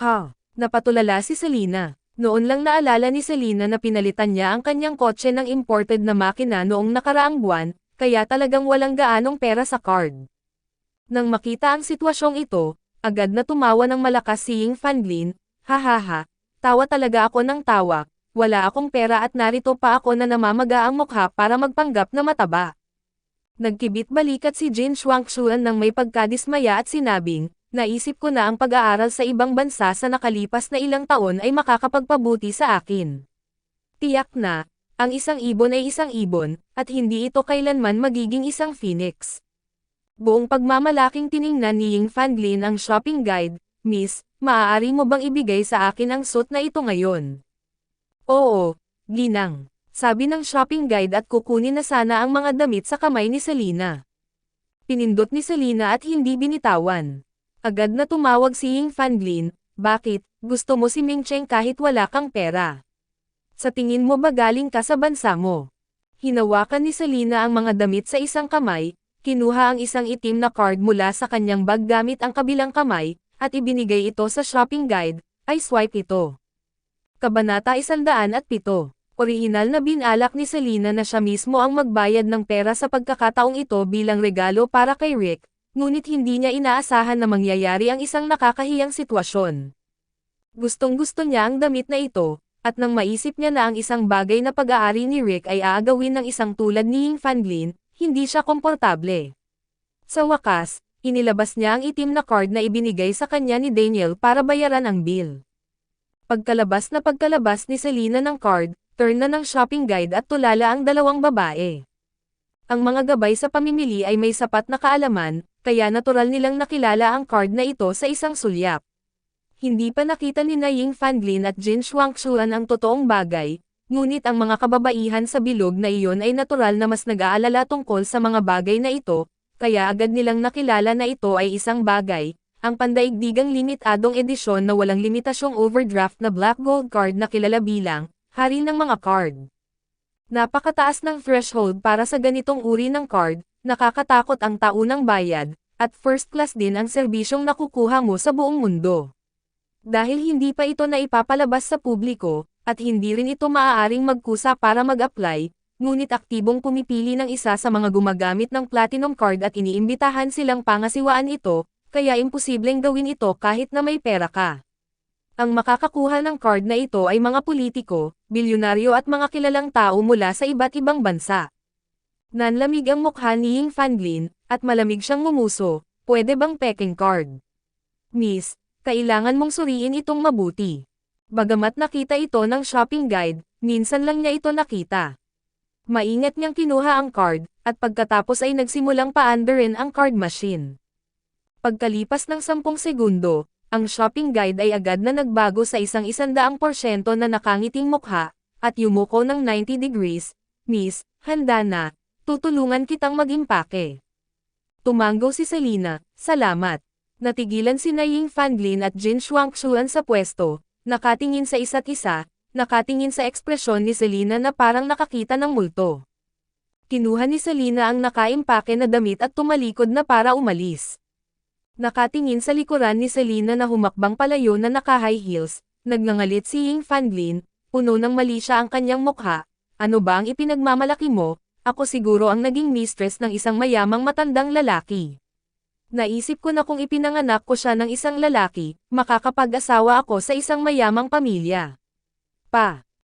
Ha? Napatulala si Selena. Noon lang naalala ni Selena na pinalitan niya ang kanyang kotse ng imported na makina noong nakaraang buwan, kaya talagang walang gaanong pera sa card. Nang makita ang sitwasyong ito, agad na tumawa ng malakas si Ying Fanlin, hahaha, tawa talaga ako ng tawa, wala akong pera at narito pa ako na namamaga ang mukha para magpanggap na mataba. Nagkibit balikat si Jin Shuangchuan nang may pagkadismaya at sinabing, naisip ko na ang pag-aaral sa ibang bansa sa nakalipas na ilang taon ay makakapagpabuti sa akin. Tiyak na, ang isang ibon ay isang ibon, at hindi ito kailanman magiging isang phoenix. Buong pagmamalaking tiningnan ni Ying Fanlin ang shopping guide, Miss, maaari mo bang ibigay sa akin ang suit na ito ngayon? Oo, ginang, sabi ng shopping guide at kukunin na sana ang mga damit sa kamay ni Selena. Pinindot ni Selena at hindi binitawan. Agad na tumawag si Ying Fanlin, bakit, gusto mo si Ming Cheng kahit wala kang pera? Sa tingin mo ba galing ka sa bansa mo? Hinawakan ni Selena ang mga damit sa isang kamay, kinuha ang isang itim na card mula sa kanyang bag gamit ang kabilang kamay, at ibinigay ito sa shopping guide, ay swipe ito. Kabanata 107. Orihinal na binalak ni Selena na siya mismo ang magbayad ng pera sa pagkakataong ito bilang regalo para kay Rick, ngunit hindi niya inaasahan na mangyayari ang isang nakakahiyang sitwasyon. Gustong-gusto niya ang damit na ito, at nang maisip niya na ang isang bagay na pag-aari ni Rick ay aagawin ng isang tulad ni Ying Fanlin, hindi siya komportable. Sa wakas, inilabas niya ang itim na card na ibinigay sa kanya ni Daniel para bayaran ang bill. Pagkalabas ni Selena ng card, turn na ng shopping guide at tulala ang dalawang babae. Ang mga gabay sa pamimili ay may sapat na kaalaman, kaya natural nilang nakilala ang card na ito sa isang sulyap. Hindi pa nakita ni Ying Fanlin at Jin Shuangchuan ang totoong bagay, ngunit ang mga kababaihan sa bilog na iyon ay natural na mas nag-aalala tungkol sa mga bagay na ito, kaya agad nilang nakilala na ito ay isang bagay, ang pandaigdigang limitadong edisyon na walang limitasyong overdraft na black gold card na kilala bilang, hari ng mga card. Napakataas ng threshold para sa ganitong uri ng card, nakakatakot ang taunang bayad, at first class din ang serbisyong nakukuha mo sa buong mundo. Dahil hindi pa ito na ipapalabas sa publiko, at hindi rin ito maaaring magkusa para mag-apply, ngunit aktibong pumipili ng isa sa mga gumagamit ng platinum card at iniimbitahan silang pangasiwaan ito, kaya imposibleng gawin ito kahit na may pera ka. Ang makakakuha ng card na ito ay mga politiko, bilyonaryo at mga kilalang tao mula sa iba't ibang bansa. Nanlamig ang mukha ni Ying Fanlin, at malamig siyang ngumuso, pwede bang peking card? Miss, kailangan mong suriin itong mabuti. Bagamat nakita ito ng shopping guide, minsan lang niya ito nakita. Maingat niyang kinuha ang card, at pagkatapos ay nagsimulang paandarin ang card machine. Pagkalipas ng 10 segundo, ang shopping guide ay agad na nagbago sa 100% na nakangiting mukha, at yumuko ng 90 degrees, Miss, handa na, tutulungan kitang mag-impake. Tumango si Selena, salamat. Natigilan si Ying Fanlin at Jin Shuangchuan sa pwesto, nakatingin sa isa't isa, nakatingin sa ekspresyon ni Selena na parang nakakita ng multo. Kinuha ni Selena ang nakaimpake na damit at tumalikod na para umalis. Nakatingin sa likuran ni Selena na humakbang palayo na naka-high heels, nagngangalit si Ying Fanlin, puno ng mali siya ang kanyang mukha, ano ba ang ipinagmamalaki mo, ako siguro ang naging mistress ng isang mayamang matandang lalaki. Naisip ko na kung ipinanganak ko siya ng isang lalaki, makakapag-asawa ako sa isang mayamang pamilya.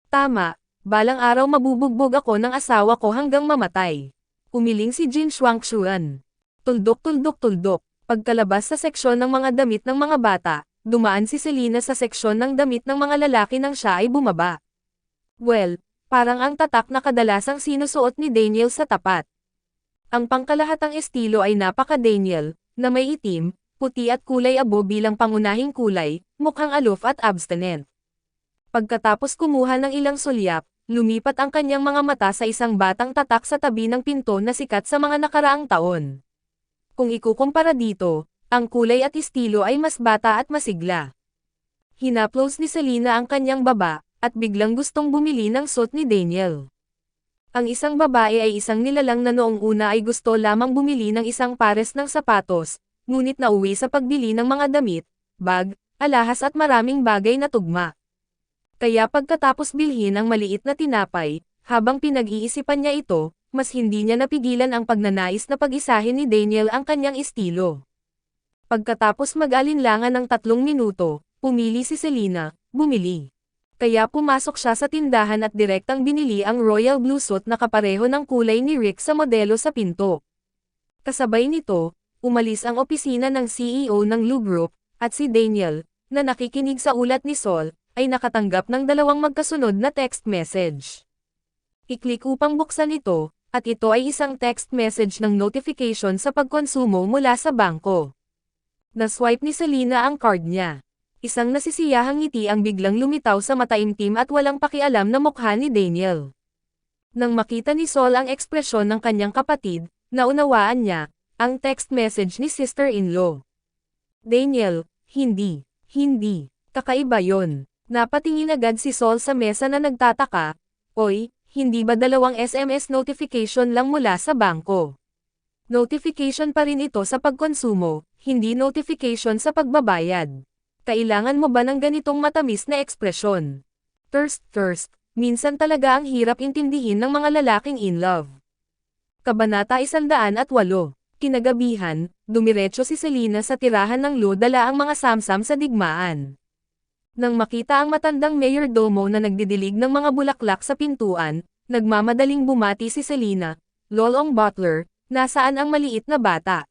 Tama, balang araw mabubugbog ako ng asawa ko hanggang mamatay. Umiling si Jin Shuangchuan. Tuldok. Pagkalabas sa seksyon ng mga damit ng mga bata, dumaan si Selena sa seksyon ng damit ng mga lalaki nang siya ay bumaba. Well, parang ang tatak na kadalasang sinusuot ni Daniel sa tapat. Ang pangkalahatang estilo ay napaka-Daniel, na may itim, puti at kulay abo bilang pangunahing kulay, mukhang aloof at abstinent. Pagkatapos kumuha ng ilang sulyap, lumipat ang kanyang mga mata sa isang batang tatak sa tabi ng pinto na sikat sa mga nakaraang taon. Kung ikukumpara dito, ang kulay at estilo ay mas bata at masigla. Hinaplos ni Selena ang kanyang baba, at biglang gustong bumili ng suit ni Daniel. Ang isang babae ay isang nilalang na noong una ay gusto lamang bumili ng isang pares ng sapatos, ngunit nauwi sa pagbili ng mga damit, bag, alahas at maraming bagay na tugma. Kaya pagkatapos bilhin ang maliit na tinapay, habang pinag-iisipan niya ito, mas hindi niya napigilan ang pagnanais na pag-isahin ni Daniel ang kanyang estilo. Pagkatapos mag-alinlangan ng 3 minuto, pumili si Selena, bumili. Kaya pumasok siya sa tindahan at direktang binili ang royal blue suit na kapareho ng kulay ni Rick sa modelo sa pinto. Kasabay nito, umalis ang opisina ng CEO ng Lou Group, at si Daniel, na nakikinig sa ulat ni Sol, ay nakatanggap ng 2 magkasunod na text message. I-click upang buksan ito, at ito ay isang text message ng notification sa pagkonsumo mula sa bangko. Na-swipe ni Selena ang card niya. Isang nasisiyahang ngiti ang biglang lumitaw sa mataimtim at walang pakialam na mukha ni Daniel. Nang makita ni Sol ang ekspresyon ng kanyang kapatid, naunawaan niya ang text message ni sister-in-law. Daniel, hindi, kakaiba yon. Napatingin agad si Sol sa mesa na nagtataka, oy, hindi ba 2 SMS notification lang mula sa bangko? Notification pa rin ito sa pagkonsumo, hindi notification sa pagbabayad. Kailangan mo ba ng ganitong matamis na ekspresyon? Thirst, minsan talaga ang hirap intindihin ng mga lalaking in love. Kabanata 108. Kinagabihan, dumiretso si Selena sa tirahan ng Lou dala ang mga samsam sa digmaan. Nang makita ang matandang mayordomo na nagdidilig ng mga bulaklak sa pintuan, nagmamadaling bumati si Selena, "Lolong Butler, nasaan ang maliit na bata?"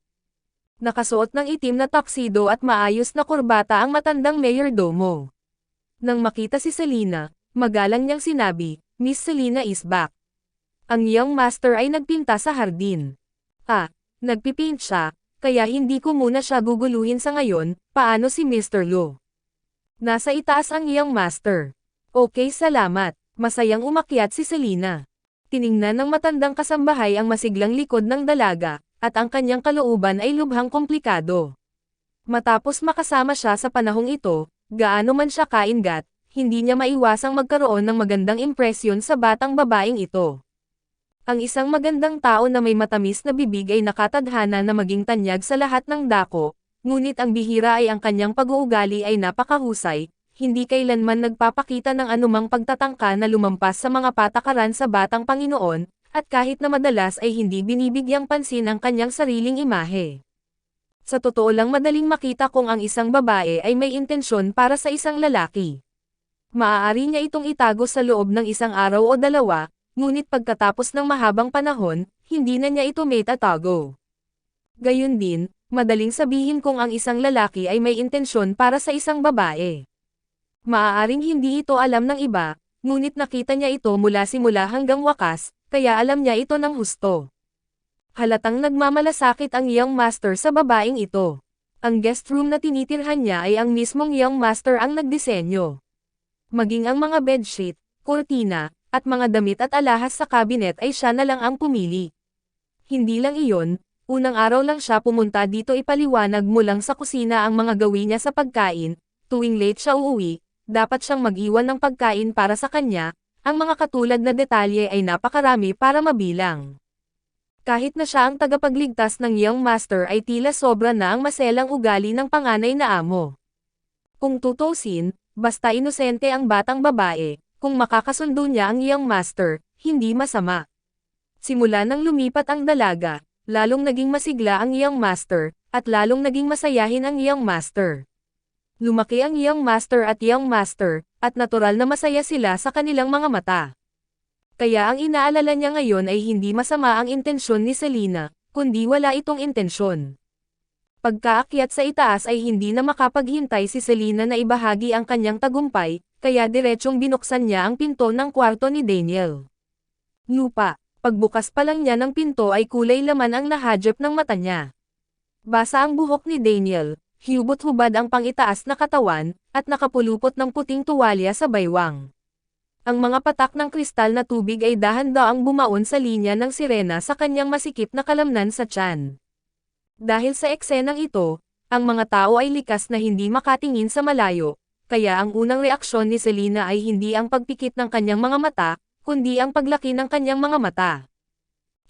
Nakasuot ng itim na tuxedo at maayos na kurbata ang matandang mayordomo. Nang makita si Selena, magalang niyang sinabi, "Miss Selena is back." Ang young master ay nagpinta sa hardin. Nagpipaint siya, kaya hindi ko muna siya guguluhin sa ngayon. Paano si Mr. Lou? Nasa itaas ang young master. Okay, salamat. Masayang umakyat si Selena. Tiningnan ng matandang kasambahay ang masiglang likod ng dalaga, at ang kanyang kalooban ay lubhang komplikado. Matapos makasama siya sa panahong ito, gaano man siya kaingat, hindi niya maiwasang magkaroon ng magandang impresyon sa batang babaeng ito. Ang isang magandang tao na may matamis na bibig ay nakatadhana na maging tanyag sa lahat ng dako, ngunit ang bihira ay ang kanyang pag-uugali ay napakahusay, hindi kailanman nagpapakita ng anumang pagtatangka na lumampas sa mga patakaran sa batang Panginoon, at kahit na madalas ay hindi binibigyang pansin ang kanyang sariling imahe. Sa totoo lang madaling makita kung ang isang babae ay may intensyon para sa isang lalaki. Maaari niya itong itago sa loob ng isang araw o 2, ngunit pagkatapos ng mahabang panahon, hindi na niya ito maitatago. Gayun din, madaling sabihin kung ang isang lalaki ay may intensyon para sa isang babae. Maaaring hindi ito alam ng iba, ngunit nakita niya ito mula simula hanggang wakas, kaya alam niya ito ng husto. Halatang nagmamalasakit ang young master sa babaeng ito. Ang guest room na tinitirhan niya ay ang mismong young master ang nagdisenyo. Maging ang mga bedsheet, kurtina, at mga damit at alahas sa cabinet ay siya na lang ang pumili. Hindi lang iyon, unang araw lang siya pumunta dito ipaliwanag mo lang sa kusina ang mga gawin niya sa pagkain, tuwing late siya uuwi, dapat siyang mag-iwan ng pagkain para sa kanya, ang mga katulad na detalye ay napakarami para mabilang. Kahit na siya ang tagapagligtas ng young master ay tila sobra na ang maselang ugali ng panganay na amo. Kung tutusin, basta inosente ang batang babae, kung makakasundo niya ang young master, hindi masama. Simula nang lumipat ang dalaga, lalong naging masigla ang young master, at lalong naging masayahin ang young master. Lumaki ang young master, at natural na masaya sila sa kanilang mga mata. Kaya ang inaalala niya ngayon ay hindi masama ang intensyon ni Selena, kundi wala itong intensyon. Pagkaakyat sa itaas ay hindi na makapaghintay si Selena na ibahagi ang kanyang tagumpay, kaya diretsyong binuksan niya ang pinto ng kwarto ni Daniel. Lupa, pagbukas pa lang niya ng pinto ay kulay laman ang nahadjep ng mata niya. Basa ang buhok ni Daniel, hubot-hubad ang pangitaas na katawan, at nakapulupot ng puting tuwalya sa baywang. Ang mga patak ng kristal na tubig ay dahan-daang bumaon sa linya ng sirena sa kanyang masikip na kalamnan sa tiyan. Dahil sa eksenang ito, ang mga tao ay likas na hindi makatingin sa malayo, kaya ang unang reaksyon ni Selena ay hindi ang pagpikit ng kanyang mga mata, kundi ang paglaki ng kanyang mga mata.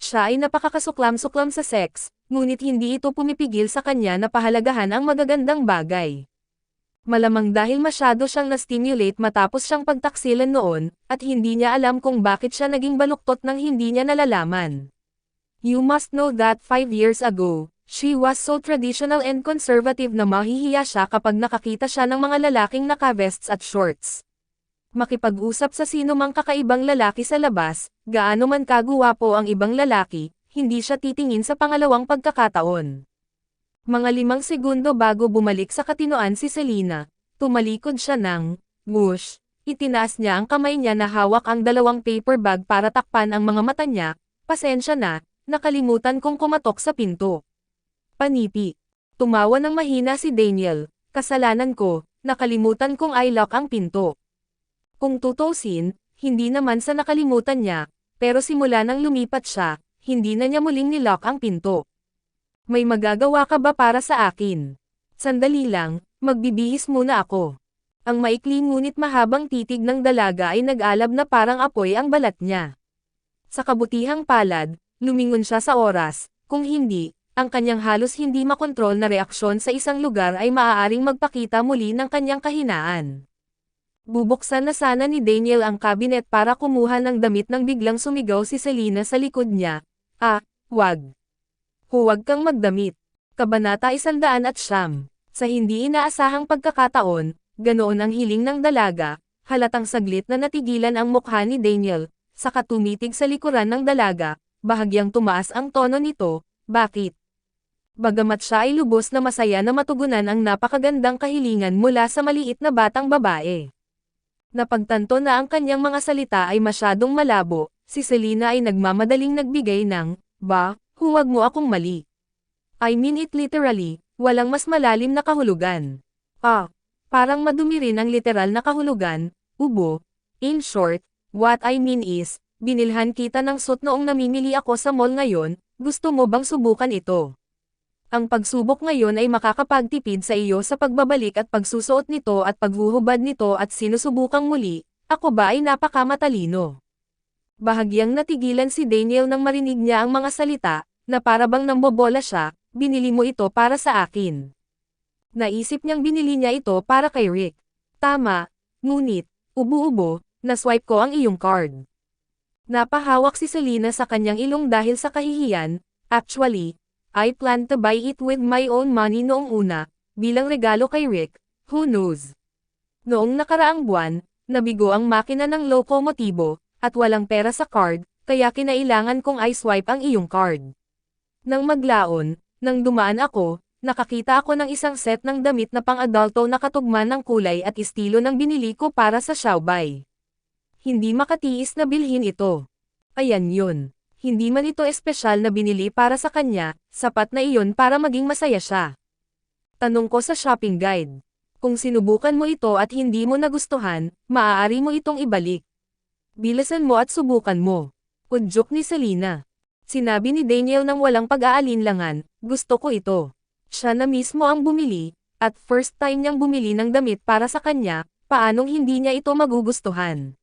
Siya ay napakakasuklam-suklam sa sex, ngunit hindi ito pumipigil sa kanya na pahalagahan ang magagandang bagay. Malamang dahil masyado siyang na-stimulate matapos siyang pagtaksilan noon, at hindi niya alam kung bakit siya naging baluktot nang hindi niya nalalaman. You must know that 5 years ago, she was so traditional and conservative na mahihiya siya kapag nakakita siya ng mga lalaking naka-vests at shorts. Makipag-usap sa sino mang kakaibang lalaki sa labas, gaano man kaguwapo ang ibang lalaki, hindi siya titingin sa pangalawang pagkakataon. Mga 5 segundo bago bumalik sa katinoan si Selena, tumalikod siya ng, whoosh, itinaas niya ang kamay niya na hawak ang 2 paper bag para takpan ang mga mata niya, pasensya na, nakalimutan kong kumatok sa pinto. Panipi. Tumawa ng mahina si Daniel, kasalanan ko, nakalimutan kong i-lock ang pinto. Kung tutusin, hindi naman sa nakalimutan niya, pero simula nang lumipat siya, hindi na niya muling nilock ang pinto. May magagawa ka ba para sa akin? Sandali lang, magbibihis muna ako. Ang maikli ngunit mahabang titig ng dalaga ay nag-alab na parang apoy ang balat niya. Sa kabutihang palad, lumingon siya sa oras, kung hindi, ang kanyang halos hindi makontrol na reaksyon sa isang lugar ay maaaring magpakita muli ng kanyang kahinaan. Bubuksan na sana ni Daniel ang cabinet para kumuha ng damit nang biglang sumigaw si Selena sa likod niya. Wag. Huwag kang magdamit. Kabanata 109. Sa hindi inaasahang pagkakataon, ganoon ang hiling ng dalaga, halatang saglit na natigilan ang mukha ni Daniel, saka tumitig sa likuran ng dalaga, bahagyang tumaas ang tono nito, bakit? Bagamat siya ay lubos na masaya na matugunan ang napakagandang kahilingan mula sa maliit na batang babae. Napagtanto na ang kanyang mga salita ay masyadong malabo, si Selena ay nagmamadaling nagbigay ng, huwag mo akong mali. I mean it literally, walang mas malalim na kahulugan. Parang madumi rin ang literal na kahulugan, ubo. In short, what I mean is, binilhan kita ng suit noong namimili ako sa mall ngayon, gusto mo bang subukan ito? Ang pagsubok ngayon ay makakapagtipid sa iyo sa pagbabalik at pagsusuot nito at paghuhubad nito at sinusubukang muli, ako ba ay napakamatalino? Bahagyang natigilan si Daniel nang marinig niya ang mga salita, na parabang nambobola siya, binili mo ito para sa akin. Naisip niyang binili niya ito para kay Rick. Tama, ngunit, ubo-ubo, na-swipe ko ang iyong card. Napahawak si Selena sa kanyang ilong dahil sa kahihiyan, actually, I planned to buy it with my own money noong una, bilang regalo kay Rick, who knows. Noong nakaraang buwan, nabigo ang makina ng lokomotibo, at walang pera sa card, kaya kinailangan kong i-swipe ang iyong card. Nang maglaon, nang dumaan ako, nakakita ako ng isang set ng damit na pang-adulto na katugma ng kulay at estilo ng binili ko para sa Xiaobay. Hindi makatiis na bilhin ito. Ayan yun. Hindi man ito espesyal na binili para sa kanya, sapat na iyon para maging masaya siya. Tanong ko sa shopping guide. Kung sinubukan mo ito at hindi mo nagustuhan, maaari mo itong ibalik. Bilisan mo at subukan mo. Udyok ni Selena. Sinabi ni Daniel nang walang pag-aalinlangan, gusto ko ito. Siya na mismo ang bumili, at first time niyang bumili ng damit para sa kanya, paanong hindi niya ito magugustuhan?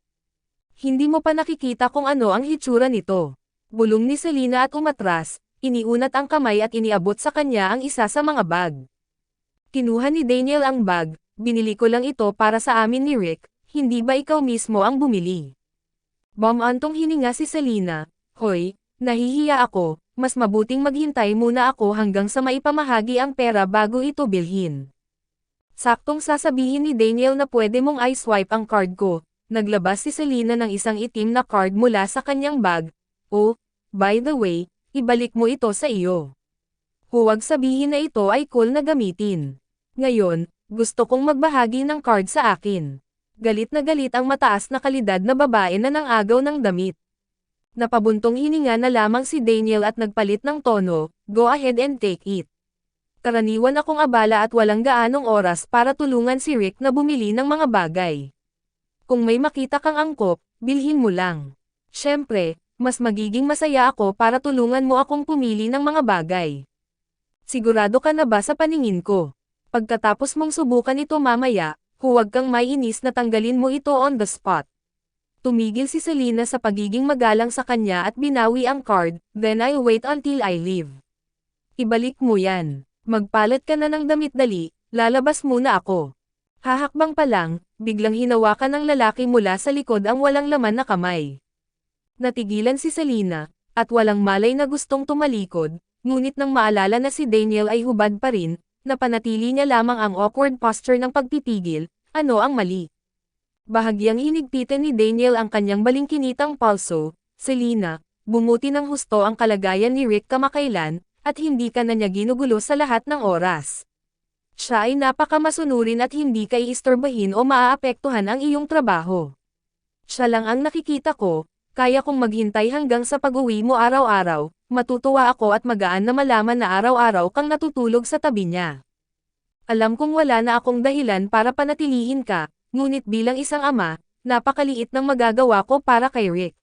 Hindi mo pa nakikita kung ano ang hitsura nito. Bulong ni Selena at umatras, iniunat ang kamay at iniabot sa kanya ang isa sa mga bag. Kinuha ni Daniel ang bag, binili ko lang ito para sa amin ni Rick, hindi ba ikaw mismo ang bumili? Bumantong hininga si Selena, hoy, nahihiya ako, mas mabuting maghintay muna ako hanggang sa maipamahagi ang pera bago ito bilhin. Saktong sasabihin ni Daniel na pwede mong i-swipe ang card ko, naglabas si Selena ng isang itim na card mula sa kanyang bag. Oh, by the way, ibalik mo ito sa iyo. Huwag sabihin na ito ay cool na gamitin. Ngayon, gusto kong magbahagi ng card sa akin. Galit na galit ang mataas na kalidad na babae na nangagaw ng damit. Napabuntong hininga na lamang si Daniel at nagpalit ng tono, go ahead and take it. Karaniwan akong abala at walang gaanong oras para tulungan si Rick na bumili ng mga bagay. Kung may makita kang angkop, bilhin mo lang. Siyempre, mas magiging masaya ako para tulungan mo akong pumili ng mga bagay. Sigurado ka na ba sa paningin ko? Pagkatapos mong subukan ito mamaya, huwag kang maiinis na tanggalin mo ito on the spot. Tumigil si Selena sa pagiging magalang sa kanya at binawi ang card, then I'll wait until I leave. Ibalik mo yan. Magpalit ka na ng damit dali, lalabas muna ako. Hahakbang pa lang, biglang hinawakan ng lalaki mula sa likod ang walang laman na kamay. Natigilan si Selena, at walang malay na gustong tumalikod, ngunit nang maalala na si Daniel ay hubad pa rin, napanatili niya lamang ang awkward posture ng pagpipigil, ano ang mali? Bahagyang hinigpitan ni Daniel ang kanyang balingkinitang palso, Selena, bumuti ng husto ang kalagayan ni Rick kamakailan, at hindi ka na niya ginugulo sa lahat ng oras. Siya ay napakamasunurin at hindi ka iistorbahin o maaapektuhan ang iyong trabaho. Siya lang ang nakikita ko, kaya kong maghintay hanggang sa pag-uwi mo araw-araw, matutuwa ako at magaan na malaman na araw-araw kang natutulog sa tabi niya. Alam kong wala na akong dahilan para panatilihin ka, ngunit bilang isang ama, napakaliit ng magagawa ko para kay Rick.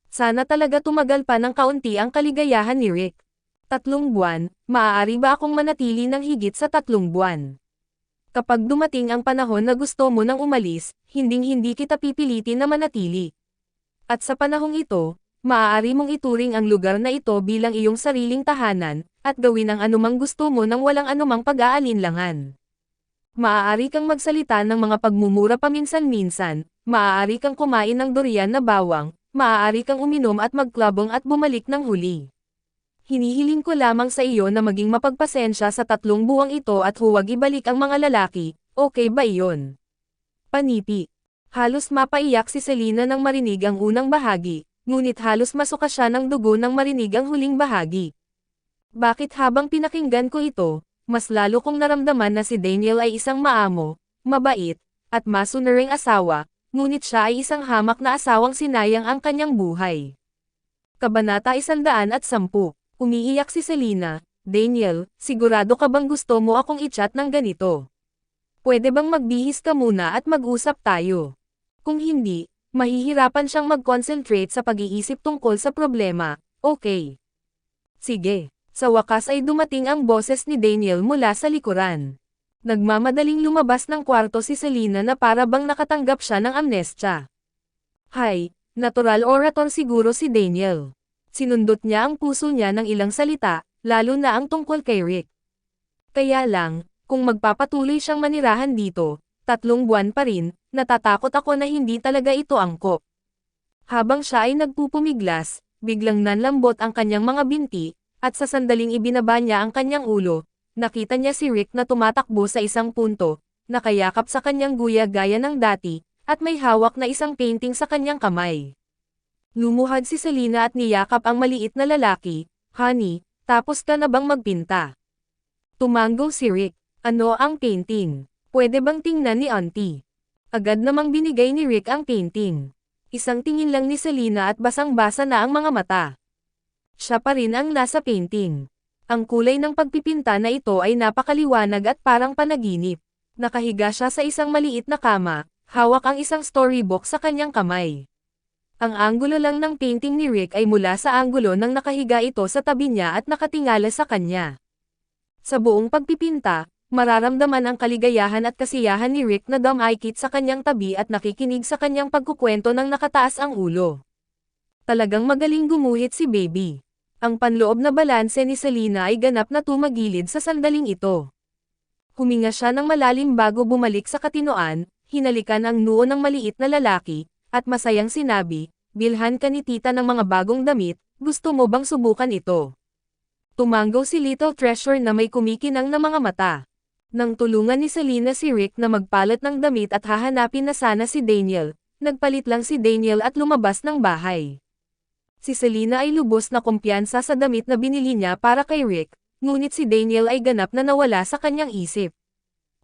Sana talaga tumagal pa ng kaunti ang kaligayahan ni Rick. 3 buwan, maaari ba akong manatili ng higit sa 3 buwan? Kapag dumating ang panahon na gusto mo nang umalis, hinding-hindi kita pipilitin na manatili. At sa panahong ito, maaari mong ituring ang lugar na ito bilang iyong sariling tahanan, at gawin ang anumang gusto mo nang walang anumang pag-aalinlangan. Maaari kang magsalita ng mga pagmumura paminsan-minsan, maaari kang kumain ng durian na bawang, maaari kang uminom at magklabong at bumalik ng huli. Hinihiling ko lamang sa iyo na maging mapagpasensya sa 3 buwang ito at huwag ibalik ang mga lalaki, okay ba iyon? Panipi. Halos mapaiyak si Selena nang marinig ang unang bahagi, ngunit halos masuka siya ng dugo nang marinig ang huling bahagi. Bakit habang pinakinggan ko ito, mas lalo kong naramdaman na si Daniel ay isang maamo, mabait, at masunuring asawa, ngunit siya ay isang hamak na asawang sinayang ang kanyang buhay. Kabanata 110. Umiiyak si Selena, Daniel, sigurado ka bang gusto mo akong i-chat ng ganito? Pwede bang magbihis ka muna at mag-usap tayo? Kung hindi, mahihirapan siyang mag-concentrate sa pag-iisip tungkol sa problema, okay? Sige. Sa wakas ay dumating ang boses ni Daniel mula sa likuran. Nagmamadaling lumabas ng kwarto si Selena na para bang nakatanggap siya ng amnestya. Hay, natural orator siguro si Daniel. Sinundot niya ang puso niya ng ilang salita, lalo na ang tungkol kay Rick. Kaya lang, kung magpapatuloy siyang manirahan dito, 3 buwan pa rin, natatakot ako na hindi talaga ito angkop. Habang siya ay nagpupumiglas, biglang nanlambot ang kanyang mga binti, at sa sandaling ibinaba niya ang kanyang ulo, nakita niya si Rick na tumatakbo sa isang punto, nakayakap sa kanyang guya gaya ng dati, at may hawak na isang painting sa kanyang kamay. Lumuhad si Selena at niyakap ang maliit na lalaki, honey, tapos ka na bang magpinta? Tumango si Rick, ano ang painting? Pwede bang tingnan ni auntie? Agad namang binigay ni Rick ang painting. Isang tingin lang ni Selena at basang-basa na ang mga mata. Siya pa rin ang nasa painting. Ang kulay ng pagpipinta na ito ay napakaliwanag at parang panaginip. Nakahiga siya sa isang maliit na kama, hawak ang isang storybook sa kanyang kamay. Ang anggulo lang ng painting ni Rick ay mula sa anggulo ng nakahiga ito sa tabi niya at nakatingala sa kanya. Sa buong pagpipinta, mararamdaman ang kaligayahan at kasiyahan ni Rick na dumaikit sa kanyang tabi at nakikinig sa kanyang pagkukwento ng nakataas ang ulo. Talagang magaling gumuhit si baby. Ang panloob na balanse ni Selena ay ganap na tumagilid sa sandaling ito. Huminga siya ng malalim bago bumalik sa katinoan, hinalikan ang noo ng maliit na lalaki, at masayang sinabi, bilhan ka ni tita ng mga bagong damit, gusto mo bang subukan ito? Tumango si Little Treasure na may kumikinang na mga mata. Nang tulungan ni Selena si Rick na magpalit ng damit at hahanapin na sana si Daniel, nagpalit lang si Daniel at lumabas ng bahay. Si Selena ay lubos na kumpiyansa sa damit na binili niya para kay Rick, ngunit si Daniel ay ganap na nawala sa kanyang isip.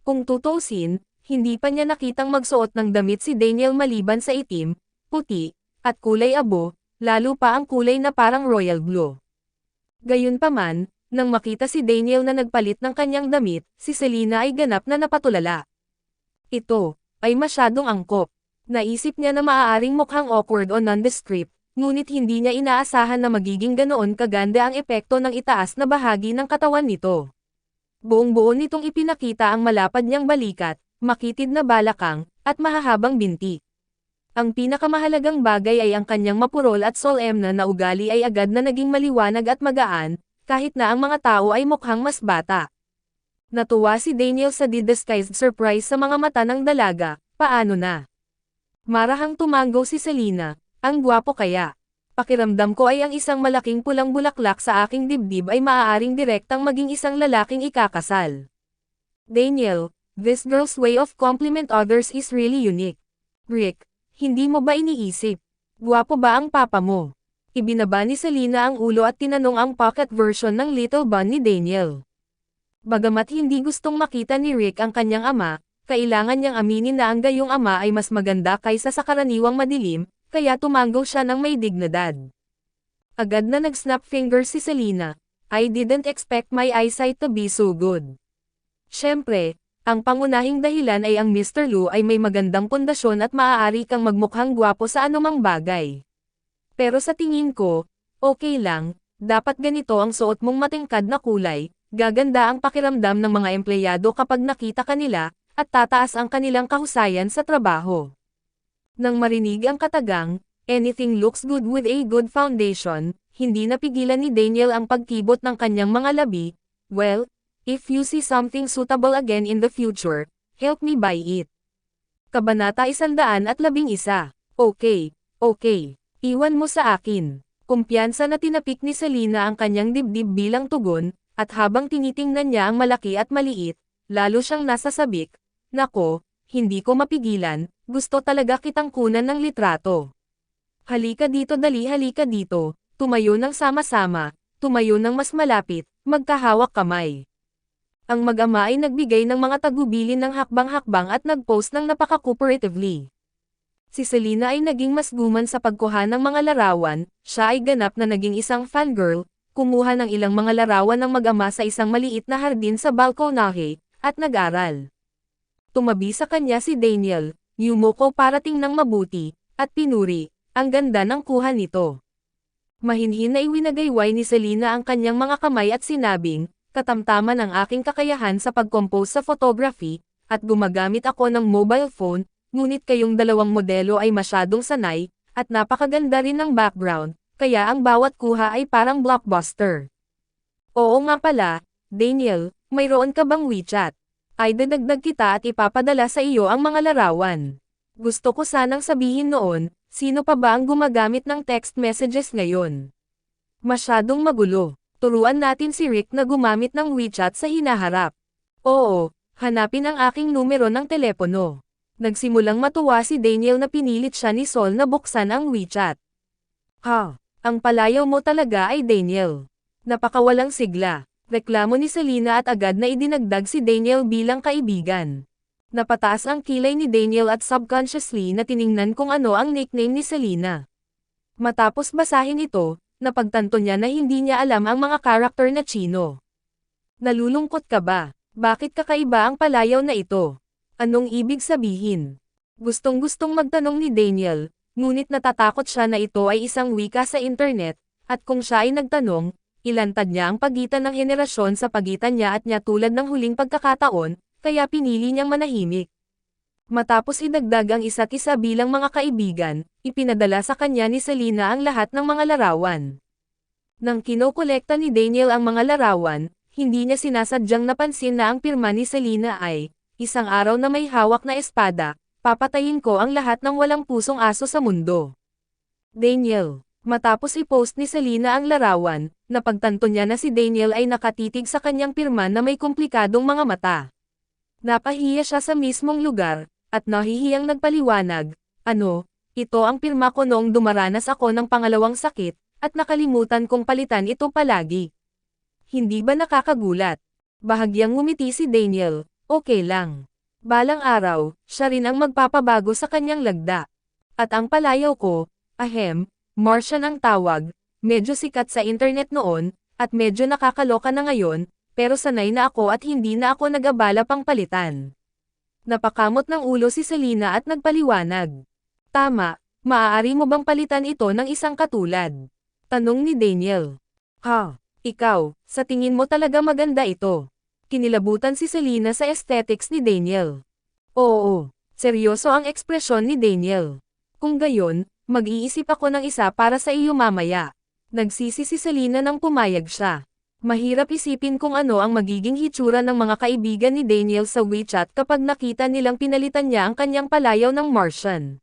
Kung tutuusin, hindi pa niya nakitang magsuot ng damit si Daniel maliban sa itim, puti, at kulay abo, lalo pa ang kulay na parang royal blue. Gayunpaman, nang makita si Daniel na nagpalit ng kanyang damit, si Selena ay ganap na napatulala. Ito ay masyadong angkop. Naisip niya na maaaring mukhang awkward o nondescript, ngunit hindi niya inaasahan na magiging ganoon kaganda ang epekto ng itaas na bahagi ng katawan nito. Buong-buo nitong ipinakita ang malapad niyang balikat, makitid na balakang, at mahahabang binti. Ang pinakamahalagang bagay ay ang kanyang mapurol at solemn na ugali ay agad na naging maliwanag at magaan, kahit na ang mga tao ay mukhang mas bata. Natuwa si Daniel sa disguised surprise sa mga mata ng dalaga. Paano na? Marahang tumanggo si Selena, ang gwapo kaya. Pakiramdam ko ay ang isang malaking pulang bulaklak sa aking dibdib ay maaaring direktang maging isang lalaking ikakasal. Daniel, this girl's way of compliment others is really unique. Rick, hindi mo ba iniisip? Gwapo ba ang papa mo? Ibinaba ni Selena ang ulo at tinanong ang pocket version ng little bun ni Daniel. Bagamat hindi gustong makita ni Rick ang kanyang ama, kailangan niyang aminin na ang gayong ama ay mas maganda kaysa sa karaniwang madilim, kaya tumanggo siya ng may dignidad. Agad na nag-snap fingers si Selena. I didn't expect my eyesight to be so good. Siyempre, ang pangunahing dahilan ay ang Mr. Lu ay may magandang pundasyon at maaari kang magmukhang gwapo sa anumang bagay. Pero sa tingin ko, okay lang, dapat ganito ang suot mong matingkad na kulay. Gaganda ang pakiramdam ng mga empleyado kapag nakita kanila, at tataas ang kanilang kahusayan sa trabaho. Nang marinig ang katagang, anything looks good with a good foundation, hindi napigilan ni Daniel ang pagkibot ng kanyang mga labi. Well, if you see something suitable again in the future, help me buy it. Kabanata 111. Okay, okay. Iwan mo sa akin. Kumpiyansa na tinapik ni Selena ang kanyang dibdib bilang tugon, at habang tinitingnan niya ang malaki at maliit, lalo siyang nasasabik, nako, hindi ko mapigilan, gusto talaga kitang kunan ng litrato. Halika dito dali halika dito, tumayo ng sama-sama, tumayo ng mas malapit, magkahawak kamay. Ang mag-ama ay nagbigay ng mga tagubilin ng hakbang-hakbang at nag-post ng napaka-cooperatively. Si Selena ay naging mas guman sa pagkuha ng mga larawan, siya ay ganap na naging isang fangirl, kumuha ng ilang mga larawan ng mag-ama sa isang maliit na hardin sa balkonahe, at nag-aral. Tumabi sa kanya si Daniel, yumuko para tingnan mabuti, at pinuri, ang ganda ng kuha nito. Mahinhin na iwinagayway ni Selena ang kanyang mga kamay at sinabing, katamtaman ang aking kakayahan sa pag-compose sa photography, at gumagamit ako ng mobile phone, ngunit kayong dalawang modelo ay masyadong sanay, at napakaganda rin ng background, kaya ang bawat kuha ay parang blockbuster. Oo nga pala, Daniel, mayroon ka bang WeChat? Ay dadagdag kita at ipapadala sa iyo ang mga larawan. Gusto ko sanang sabihin noon, sino pa ba ang gumagamit ng text messages ngayon? Masyadong magulo. Turuan natin si Rick na gumamit ng WeChat sa hinaharap. Oo, hanapin ang aking numero ng telepono. Nagsimulang matuwa si Daniel na pinilit siya ni Sol na buksan ang WeChat. Ha? Ang palayaw mo talaga ay Daniel. Napakawalang sigla. Reklamo ni Selena at agad na idinagdag si Daniel bilang kaibigan. Napataas ang kilay ni Daniel at subconsciously na tiningnan kung ano ang nickname ni Selena. Matapos basahin ito, napagtanto niya na hindi niya alam ang mga karakter na Chino. Nalulungkot ka ba? Bakit kakaiba ang palayaw na ito? Anong ibig sabihin? Gustong-gustong magtanong ni Daniel, ngunit natatakot siya na ito ay isang wika sa internet, at kung siya ay nagtanong, ilantad niya ang pagitan ng henerasyon sa pagitan niya at niya tulad ng huling pagkakataon, kaya pinili niyang manahimik. Matapos idagdag ang isa't isa bilang mga kaibigan, ipinadala sa kanya ni Selena ang lahat ng mga larawan. Nang kinokolekta ni Daniel ang mga larawan, hindi niya sinasadyang napansin na ang pirma ni Selena ay, isang araw na may hawak na espada, papatayin ko ang lahat ng walang pusong aso sa mundo. Daniel. Matapos i-post ni Selena ang larawan, napagtanto niya na si Daniel ay nakatitig sa kanyang pirma na may komplikadong mga mata. Napahiya siya sa mismong lugar, at nahihiyang nagpaliwanag, ano, ito ang pirma ko noong dumaranas ako ng pangalawang sakit, at nakalimutan kong palitan ito palagi. Hindi ba nakakagulat? Bahagyang ngumiti si Daniel, okay lang. Balang araw, siya rin ang magpapabago sa kanyang lagda. At ang palayaw ko, Martian ang tawag, medyo sikat sa internet noon, at medyo nakakaloka na ngayon, pero sanay na ako at hindi na ako nag-abala pang palitan. Napakamot ng ulo si Selena at nagpaliwanag. Tama, maaari mo bang palitan ito ng isang katulad? Tanong ni Daniel. Ha, ikaw, sa tingin mo talaga maganda ito? Kinilabutan si Selena sa aesthetics ni Daniel. Oo, seryoso ang ekspresyon ni Daniel. Kung gayon, mag-iisip ako ng isa para sa iyo mamaya. Nagsisi si Selena nang pumayag siya. Mahirap isipin kung ano ang magiging hitsura ng mga kaibigan ni Daniel sa WeChat kapag nakita nilang pinalitan niya ang kanyang palayaw ng Martian.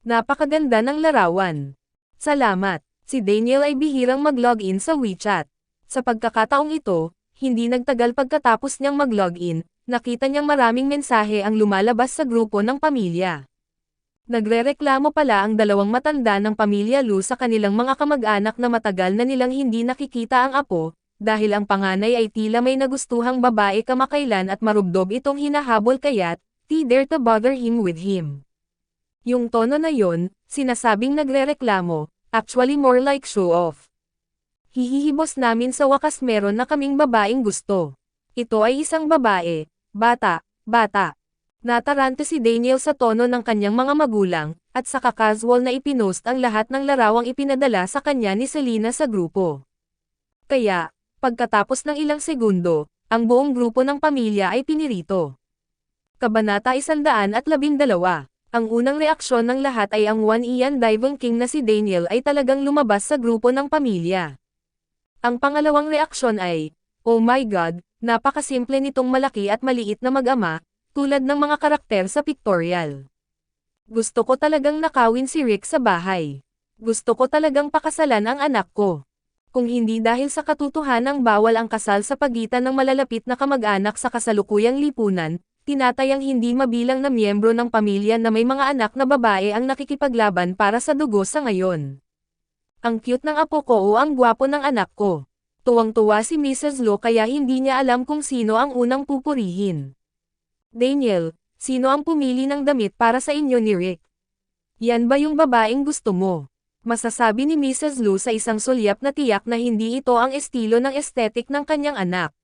Napakaganda ng larawan. Salamat. Si Daniel ay bihirang mag-login sa WeChat. Sa pagkakataong ito, hindi nagtagal pagkatapos niyang mag-login, nakita niyang maraming mensahe ang lumalabas sa grupo ng pamilya. Nagrereklamo pala ang dalawang matanda ng pamilya Lu sa kanilang mga kamag-anak na matagal na nilang hindi nakikita ang apo, dahil ang panganay ay tila may nagustuhang babae kamakailan at marubdob itong hinahabol kaya't, "They dare to bother him with him." Yung tono na yon, sinasabing nagrereklamo, actually more like show-off. Hihihibos namin sa wakas meron na kaming babaeng gusto. Ito ay isang babae, bata. Natarante si Daniel sa tono ng kanyang mga magulang, at saka casual na ipinost ang lahat ng larawang ipinadala sa kanya ni Selena sa grupo. Kaya, pagkatapos ng ilang segundo, ang buong grupo ng pamilya ay pinirito. Kabanata 112. Ang unang reaksyon ng lahat ay ang one Ian Diving King na si Daniel ay talagang lumabas sa grupo ng pamilya. Ang pangalawang reaksyon ay, "Oh my God, napakasimple nitong malaki at maliit na mag-ama, tulad ng mga karakter sa pictorial. Gusto ko talagang nakawin si Rick sa bahay. Gusto ko talagang pakasalan ang anak ko." Kung hindi dahil sa katotohanang bawal ang kasal sa pagitan ng malalapit na kamag-anak sa kasalukuyang lipunan, tinatayang hindi mabilang na miyembro ng pamilya na may mga anak na babae ang nakikipaglaban para sa dugo sa ngayon. Ang cute ng apo ko o ang gwapo ng anak ko. Tuwang-tuwa si Mrs. Lo kaya hindi niya alam kung sino ang unang pupurihin. "Daniel, sino ang pumili ng damit para sa inyo ni Rick? Yan ba yung babaeng gusto mo?" Masasabi ni Mrs. Lu sa isang sulyap na tiyak na hindi ito ang estilo ng aesthetic ng kanyang anak.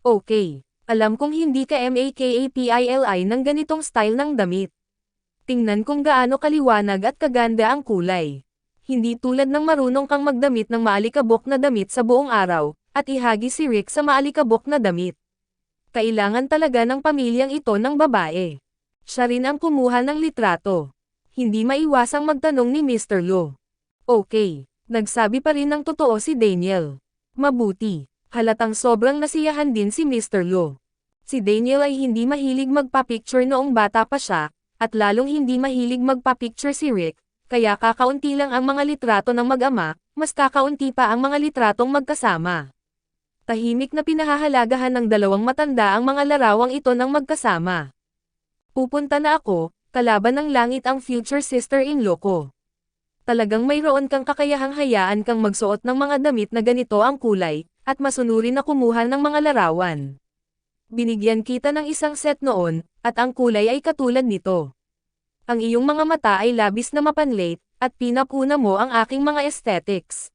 "Okay, alam kong hindi ka makapili ng ganitong style ng damit. Tingnan kung gaano kaliwanag at kaganda ang kulay. Hindi tulad ng marunong kang magdamit ng maalikabok na damit sa buong araw, at ihagi si Rick sa maalikabok na damit. Kailangan talaga ng pamilyang ito ng babae." Siya rin ang kumuha ng litrato. Hindi maiwasang magtanong ni Mr. Lo. "Okay." Nagsabi pa rin ng totoo si Daniel. "Mabuti." Halatang sobrang nasiyahan din si Mr. Lo. Si Daniel ay hindi mahilig magpa-picture noong bata pa siya, at lalong hindi mahilig magpa-picture si Rick, kaya kakaunti lang ang mga litrato ng mag-ama, mas kakaunti pa ang mga litratong magkasama. Tahimik na pinahahalagahan ng dalawang matanda ang mga larawang ito ng magkasama. "Pupunta na ako, kalaban ng langit ang future sister-in-law ko. Talagang mayroon kang kakayahang hayaan kang magsuot ng mga damit na ganito ang kulay, at masunurin na kumuha ng mga larawan. Binigyan kita ng isang set noon, at ang kulay ay katulad nito. Ang iyong mga mata ay labis na mapanlate, at pinapuna mo ang aking mga aesthetics."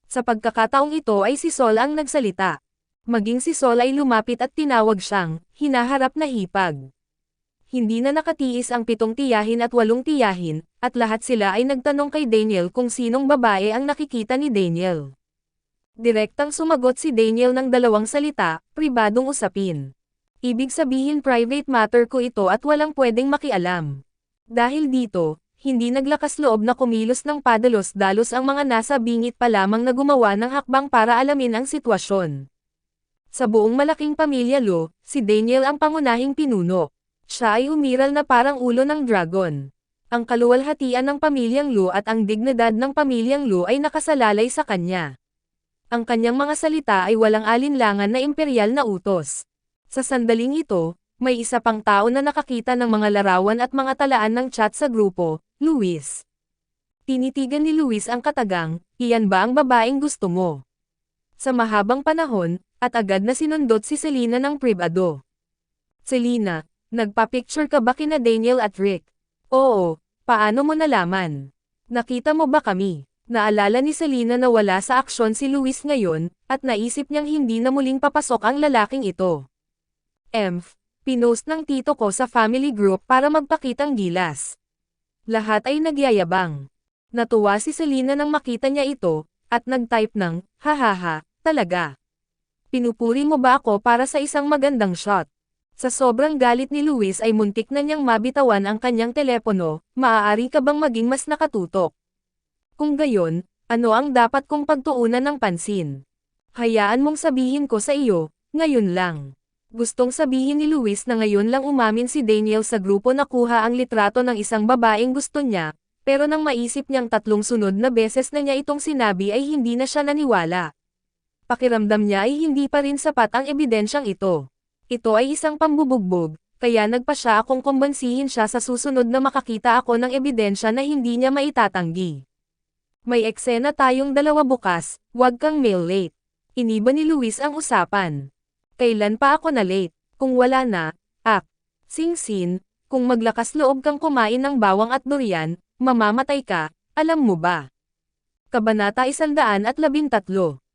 Sa pagkakataong ito ay si Sol ang nagsalita. Maging si Sol ay lumapit at tinawag siyang, hinaharap na hipag. Hindi na nakatiis ang 7 tiyahin at 8 tiyahin, at lahat sila ay nagtanong kay Daniel kung sinong babae ang nakikita ni Daniel. Direktang sumagot si Daniel ng 2 salita, "Pribadong usapin. Ibig sabihin private matter ko ito at walang pwedeng makialam." Dahil dito, hindi naglakas loob na kumilos ng padalos-dalos ang mga nasa bingit pa lamang na gumawa ng hakbang para alamin ang sitwasyon. Sa buong malaking pamilya Lo, si Daniel ang pangunahing pinuno. Siya ay umiral na parang ulo ng dragon. Ang kaluwalhatian ng pamilyang Lu at ang dignidad ng pamilyang Lu ay nakasalalay sa kanya. Ang kanyang mga salita ay walang alinlangan na imperial na utos. Sa sandaling ito, may isa pang tao na nakakita ng mga larawan at mga talaan ng chat sa grupo, Luis. Tinitigan ni Luis ang katagang, "Iyan ba ang babaeng gusto mo?" Sa mahabang panahon, at agad na sinundot si Selena ng pribado. "Selena, nagpa-picture ka ba kina Daniel at Rick?" "Oo, paano mo nalaman? Nakita mo ba kami?" Naalala ni Selena na wala sa aksyon si Luis ngayon, at naisip niyang hindi na muling papasok ang lalaking ito. Pinost ng tito ko sa family group para magpakitang gilas. Lahat ay nagyayabang. Natuwa si Selena nang makita niya ito, at nag-type ng, "Hahaha, talaga. Pinupuri mo ba ako para sa isang magandang shot?" Sa sobrang galit ni Luis ay muntik na niyang mabitawan ang kanyang telepono, maaari ka bang maging mas nakatutok? Kung gayon, ano ang dapat kong pagtuunan ng pansin? Hayaan mong sabihin ko sa iyo, ngayon lang. Gustong sabihin ni Luis na ngayon lang umamin si Daniel sa grupo na kuha ang litrato ng isang babaeng gusto niya, pero nang maisip niyang 3 sunod na beses na niya itong sinabi ay hindi na siya naniwala. Pakiramdam niya ay hindi pa rin sapat ang ebidensyang ito. Ito ay isang pambubugbog, kaya nagpa siya akong kumbansihin siya sa susunod na makakita ako ng ebidensya na hindi niya maitatanggi. May eksena tayong dalawa bukas, wag kang mail late. Iniba ni Luis ang usapan. Kailan pa ako na late? Kung wala na, Sing-sin, kung maglakas loob kang kumain ng bawang at durian, mamamatay ka, alam mo ba? Kabanata 113.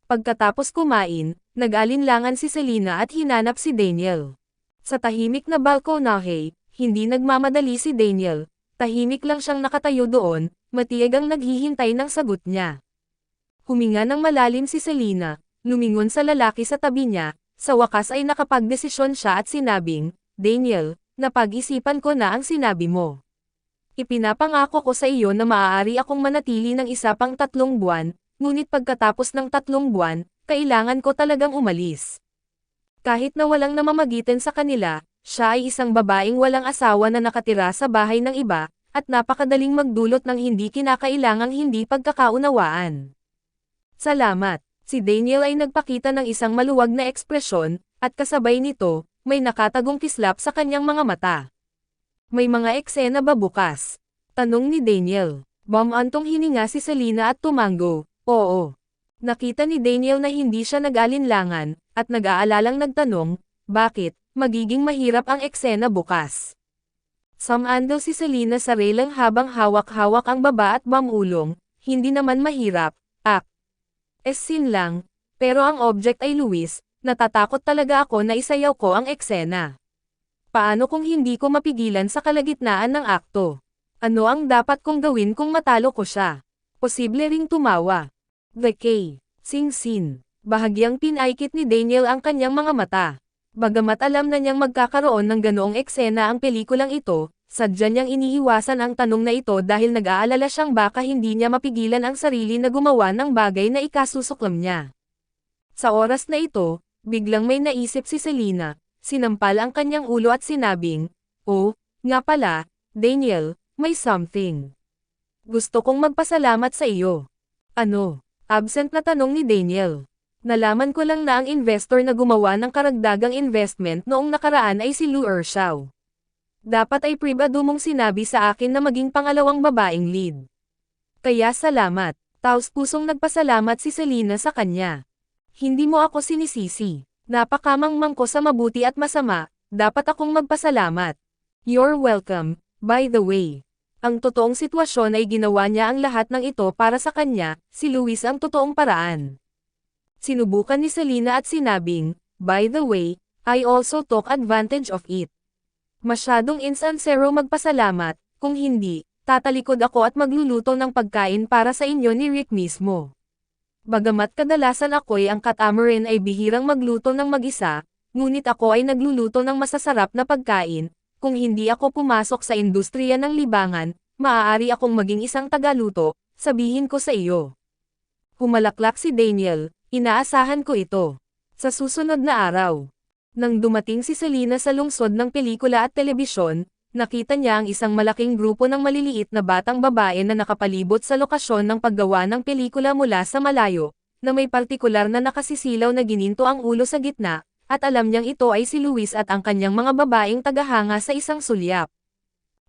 Pagkatapos kumain, nag-alinlangan si Selena at hinanap si Daniel. Sa tahimik na balkonahe, hindi nagmamadali si Daniel, tahimik lang siyang nakatayo doon, matiyagang naghihintay ng sagot niya. Huminga ng malalim si Selena, lumingon sa lalaki sa tabi niya, sa wakas ay nakapagdesisyon siya at sinabing, Daniel, napag-isipan ko na ang sinabi mo. Ipinapangako ko sa iyo na maaari akong manatili ng isa pang 3 buwan, ngunit pagkatapos ng 3 buwan, kailangan ko talagang umalis. Kahit na walang namamagitan sa kanila, siya ay isang babaeng walang asawa na nakatira sa bahay ng iba, at napakadaling magdulot ng hindi kinakailangang hindi pagkakaunawaan. Salamat. Si Daniel ay nagpakita ng isang maluwag na ekspresyon, at kasabay nito, may nakatagong kislap sa kanyang mga mata. May mga eksena ba bukas? Tanong ni Daniel. Bumantong hininga si Selena at tumango. Oo. Nakita ni Daniel na hindi siya nag-alinlangan, at nag-aalalang nagtanong, bakit, magiging mahirap ang eksena bukas? Sumandal si Selena sa relang habang hawak-hawak ang baba at bamulong, hindi naman mahirap, scene lang, pero ang object ay Luis, natatakot talaga ako na isayaw ko ang eksena. Paano kung hindi ko mapigilan sa kalagitnaan ng akto? Ano ang dapat kong gawin kung matalo ko siya? Posible ring tumawa. The K. Sing-sin. Bahagyang pinaikit ni Daniel ang kanyang mga mata. Bagamat alam na niyang magkakaroon ng ganoong eksena ang pelikulang ito, sadya niyang iniiwasan ang tanong na ito dahil nag-aalala siyang baka hindi niya mapigilan ang sarili na gumawa ng bagay na ikasusuklam niya. Sa oras na ito, biglang may naisip si Selena, sinampal ang kanyang ulo at sinabing, "Oh, nga pala, Daniel, may something. Gusto kong magpasalamat sa iyo." Ano? Absent na tanong ni Daniel. Nalaman ko lang na ang investor na gumawa ng karagdagang investment noong nakaraan ay si Lu Ershaw. Dapat ay pribado mong sinabi sa akin na maging pangalawang babaeng lead. Kaya salamat. Taos-pusong nagpasalamat si Selena sa kanya. Hindi mo ako sinisisi. Napakamangmang ko sa mabuti at masama, dapat akong magpasalamat. You're welcome, by the way. Ang totoong sitwasyon ay ginawa niya ang lahat ng ito para sa kanya, si Luis ang totoong paraan. Sinubukan ni Selena at sinabing, by the way, I also took advantage of it. Masyadong insincere magpasalamat, kung hindi, tatalikod ako at magluluto ng pagkain para sa inyo ni Rick mismo. Bagamat kadalasan ako'y ang catamaran ay bihirang magluto ng mag-isa, ngunit ako ay nagluluto ng masasarap na pagkain, kung hindi ako pumasok sa industriya ng libangan, maaari akong maging isang tagaluto, sabihin ko sa iyo. Humalaklak si Daniel, inaasahan ko ito. Sa susunod na araw. Nang dumating si Selena sa lungsod ng pelikula at telebisyon, nakita niya ang isang malaking grupo ng maliliit na batang babae na nakapalibot sa lokasyon ng paggawa ng pelikula mula sa malayo, na may partikular na nakasisilaw na gininto ang ulo sa gitna, at alam niyang ito ay si Luis at ang kanyang mga babaeng tagahanga sa isang sulyap.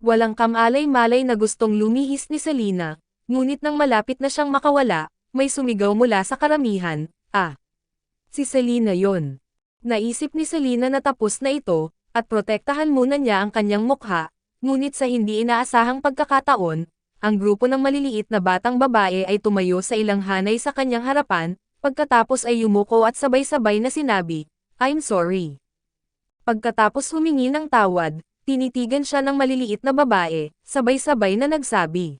Walang kamalay-malay na gustong lumihis ni Selena, ngunit nang malapit na siyang makawala, may sumigaw mula sa karamihan, si Selena yon. Naisip ni Selena na tapos na ito, at protektahan muna niya ang kanyang mukha, ngunit sa hindi inaasahang pagkakataon, ang grupo ng maliliit na batang babae ay tumayo sa ilang hanay sa kanyang harapan, pagkatapos ay yumuko at sabay-sabay na sinabi, I'm sorry. Pagkatapos humingi ng tawad, tinitigan siya ng maliliit na babae, sabay-sabay na nagsabi,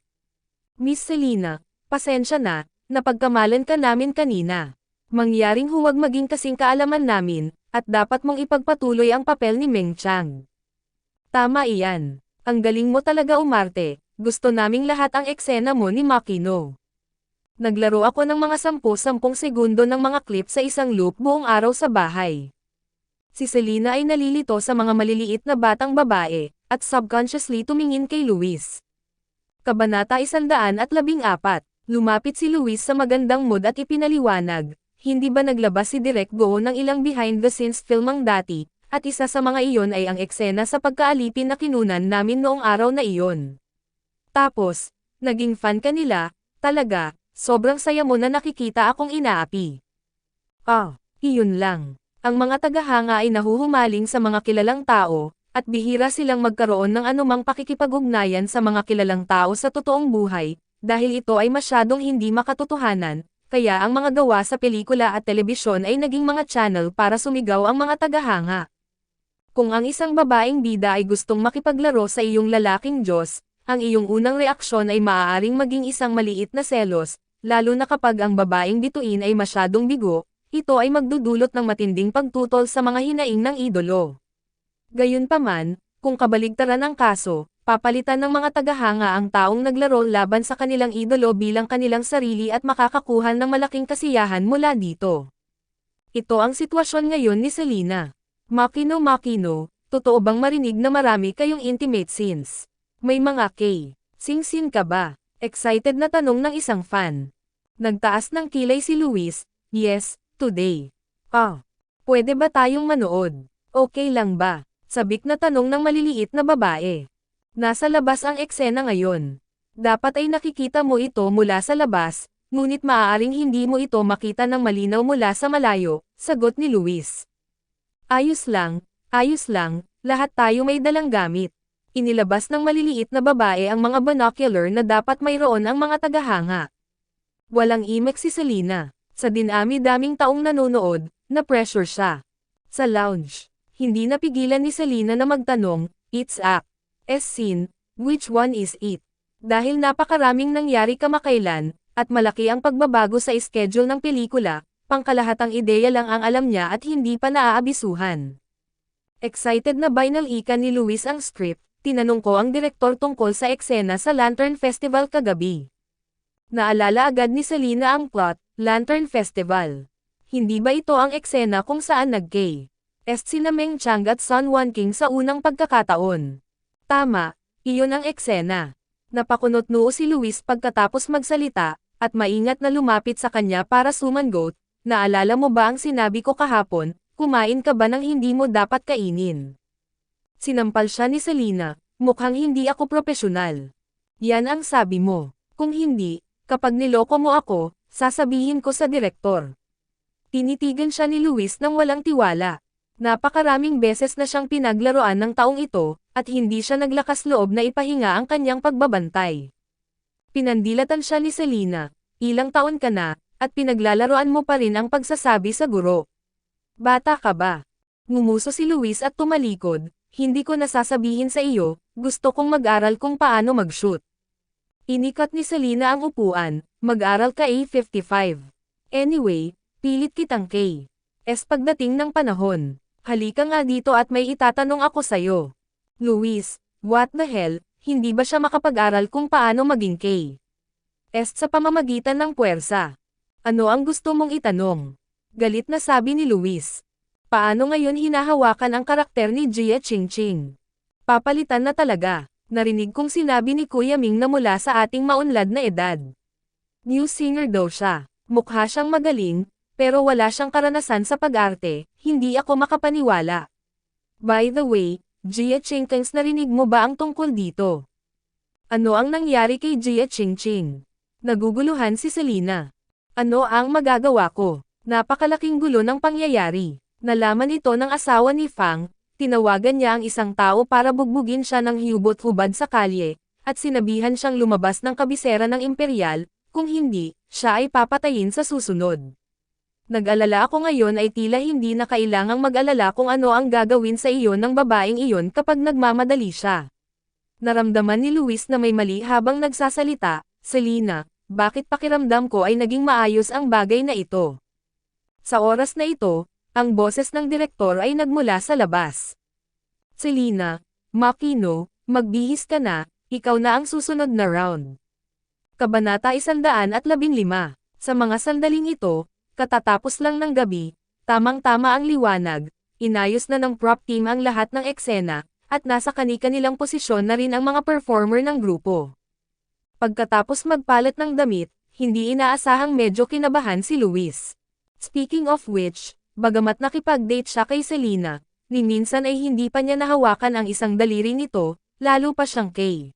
Miss Selena, pasensya na, napagkamalan ka namin kanina. Mangyaring huwag maging kasing kaalaman namin, at dapat mong ipagpatuloy ang papel ni Meng Chang. Tama iyan. Ang galing mo talaga umarte, gusto naming lahat ang eksena mo ni Makino. Naglaro ako ng mga 10-10 segundo ng mga clip sa isang loop buong araw sa bahay. Si Selena ay nalilito sa mga maliliit na batang babae, at subconsciously tumingin kay Luis. Kabanata 114, lumapit si Luis sa magandang mood at ipinaliwanag, hindi ba naglabas si Direk Go ng ilang behind-the-scenes filmang dati, at isa sa mga iyon ay ang eksena sa pagkaalipin na kinunan namin noong araw na iyon. Tapos, naging fan ka nila, talaga. Sobrang saya mo na nakikita akong inaapi. Iyon lang. Ang mga tagahanga ay nahuhumaling sa mga kilalang tao, at bihira silang magkaroon ng anumang pakikipag-ugnayan sa mga kilalang tao sa totoong buhay, dahil ito ay masyadong hindi makatotohanan, kaya ang mga gawa sa pelikula at telebisyon ay naging mga channel para sumigaw ang mga tagahanga. Kung ang isang babaeng bida ay gustong makipaglaro sa iyong lalaking Diyos, ang iyong unang reaksyon ay maaaring maging isang maliit na selos, lalo na kapag ang babaeng bituin ay masyadong bigo, ito ay magdudulot ng matinding pagtutol sa mga hinaing ng idolo. Gayunpaman, kung kabaligtaran ang kaso, papalitan ng mga tagahanga ang taong naglaro laban sa kanilang idolo bilang kanilang sarili at makakakuha ng malaking kasiyahan mula dito. Ito ang sitwasyon ngayon ni Selena. Makino, totoo bang marinig na marami kayong intimate scenes? May mga sing-scene ka ba? Excited na tanong ng isang fan. Nagtaas ng kilay si Luis, yes, today. Pwede ba tayong manood? Okay lang ba? Sabik na tanong ng maliliit na babae. Nasa labas ang eksena ngayon. Dapat ay nakikita mo ito mula sa labas, ngunit maaaring hindi mo ito makita ng malinaw mula sa malayo, sagot ni Luis. Ayos lang, lahat tayo may dalang gamit. Inilabas ng maliliit na babae ang mga binocular na dapat mayroon ang mga tagahanga. Walang imek si Selena. Sa dinami-daming taong nanonood, na-pressure siya. Sa lounge, hindi napigilan ni Selena na magtanong, "It's act. Scene, which one is it?" Dahil napakaraming nangyari kamakailan, at malaki ang pagbabago sa schedule ng pelikula, pangkalahatang ideya lang ang alam niya at hindi pa naaabisuhan. Excited na binalikan ni Luis ang script, tinanong ko ang direktor tungkol sa eksena sa Lantern Festival kagabi. Naalala agad ni Selena ang plot, Lantern Festival. Hindi ba ito ang eksena kung saan sina Meng Chang at Sun Wanking sa unang pagkakataon? Tama, iyon ang eksena. Napakunot noo si Luis pagkatapos magsalita, at maingat na lumapit sa kanya para sumangot, naalala mo ba ang sinabi ko kahapon, kumain ka ba ng hindi mo dapat kainin? Sinampal siya ni Selena, mukhang hindi ako propesyonal. Yan ang sabi mo. Kung hindi, kapag niloko mo ako, sasabihin ko sa direktor. Tinitigan siya ni Luis nang walang tiwala. Napakaraming beses na siyang pinaglaruan ng taong ito, at hindi siya naglakas loob na ipahinga ang kanyang pagbabantay. Pinandilatan siya ni Selena, ilang taon ka na, at pinaglalaroan mo pa rin ang pagsasabi sa guro. Bata ka ba? Ngumuso si Luis at tumalikod, hindi ko nasasabihin sa iyo, gusto kong mag-aral kung paano mag-shoot. Inikat ni Selena ang upuan, mag-aral ka A55. Anyway, pilit kitang pagdating ng panahon. Halika nga dito at may itatanong ako sa'yo. Luis, what the hell, hindi ba siya makapag-aral kung paano maging sa pamamagitan ng puwersa? Ano ang gusto mong itanong? Galit na sabi ni Luis. Paano ngayon hinahawakan ang karakter ni Jia Qingqing? Papalitan na talaga. Narinig kong sinabi ni Kuya Ming na mula sa ating maunlad na edad. New singer daw siya. Mukha siyang magaling, pero wala siyang karanasan sa pag-arte, hindi ako makapaniwala. By the way, Jia Qingqing, narinig mo ba ang tungkol dito? Ano ang nangyari kay Jia Qingqing? Naguguluhan si Selena. Ano ang magagawa ko? Napakalaking gulo ng pangyayari. Nalaman ito ng asawa ni Fang. Tinawagan niya ang isang tao para bugbugin siya ng hubot-hubad sa kalye, at sinabihan siyang lumabas ng kabisera ng imperial, kung hindi, siya ay papatayin sa susunod. Nag-alala ako ngayon ay tila hindi na kailangang mag-alala kung ano ang gagawin sa iyo ng babaeng iyon kapag nagmamadali siya. Naramdaman ni Luis na may mali habang nagsasalita, Selena, bakit pakiramdam ko ay naging maayos ang bagay na ito? Sa oras na ito, ang boses ng direktor ay nagmula sa labas. Selena, Makino, magbihis ka na, ikaw na ang susunod na round. Kabanata 115. Sa mga sandaling ito, katatapos lang ng gabi, tamang-tama ang liwanag, inayos na ng prop team ang lahat ng eksena, at nasa kani-kanilang posisyon na rin ang mga performer ng grupo. Pagkatapos magpalit ng damit, hindi inaasahang medyo kinabahan si Luis. Speaking of which, bagamat nakipag-date siya kay Selena, ni minsan ay hindi pa niya nahawakan ang isang daliri nito, lalo pa siyang kay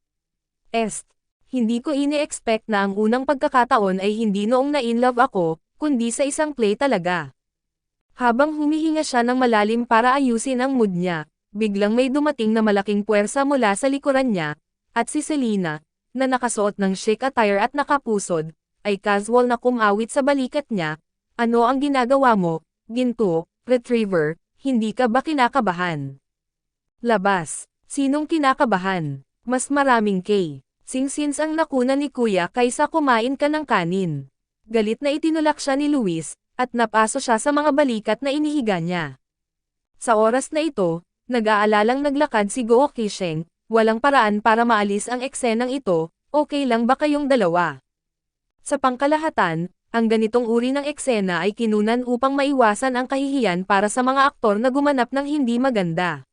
Hindi ko ini-expect na ang unang pagkakataon ay hindi noong na-inlove ako, kundi sa isang play talaga. Habang humihinga siya ng malalim para ayusin ang mood niya, biglang may dumating na malaking puwersa mula sa likuran niya, at si Selena, na nakasuot ng chic attire at nakapusod, ay casual na kumawit sa balikat niya. Ano ang ginagawa mo, ginto, retriever, hindi ka ba kinakabahan? Labas, sinong kinakabahan? Mas maraming kay Singsins ang nakuna ni kuya kaysa kumain ka ng kanin. Galit na itinulak siya ni Luis, at napaso siya sa mga balikat na inihiga niya. Sa oras na ito, nag-aalalang naglakad si Go Kisheng, walang paraan para maalis ang eksenang ito, okay lang ba kayong dalawa? Sa pangkalahatan, ang ganitong uri ng eksena ay kinunan upang maiwasan ang kahihiyan para sa mga aktor na gumanap ng hindi maganda.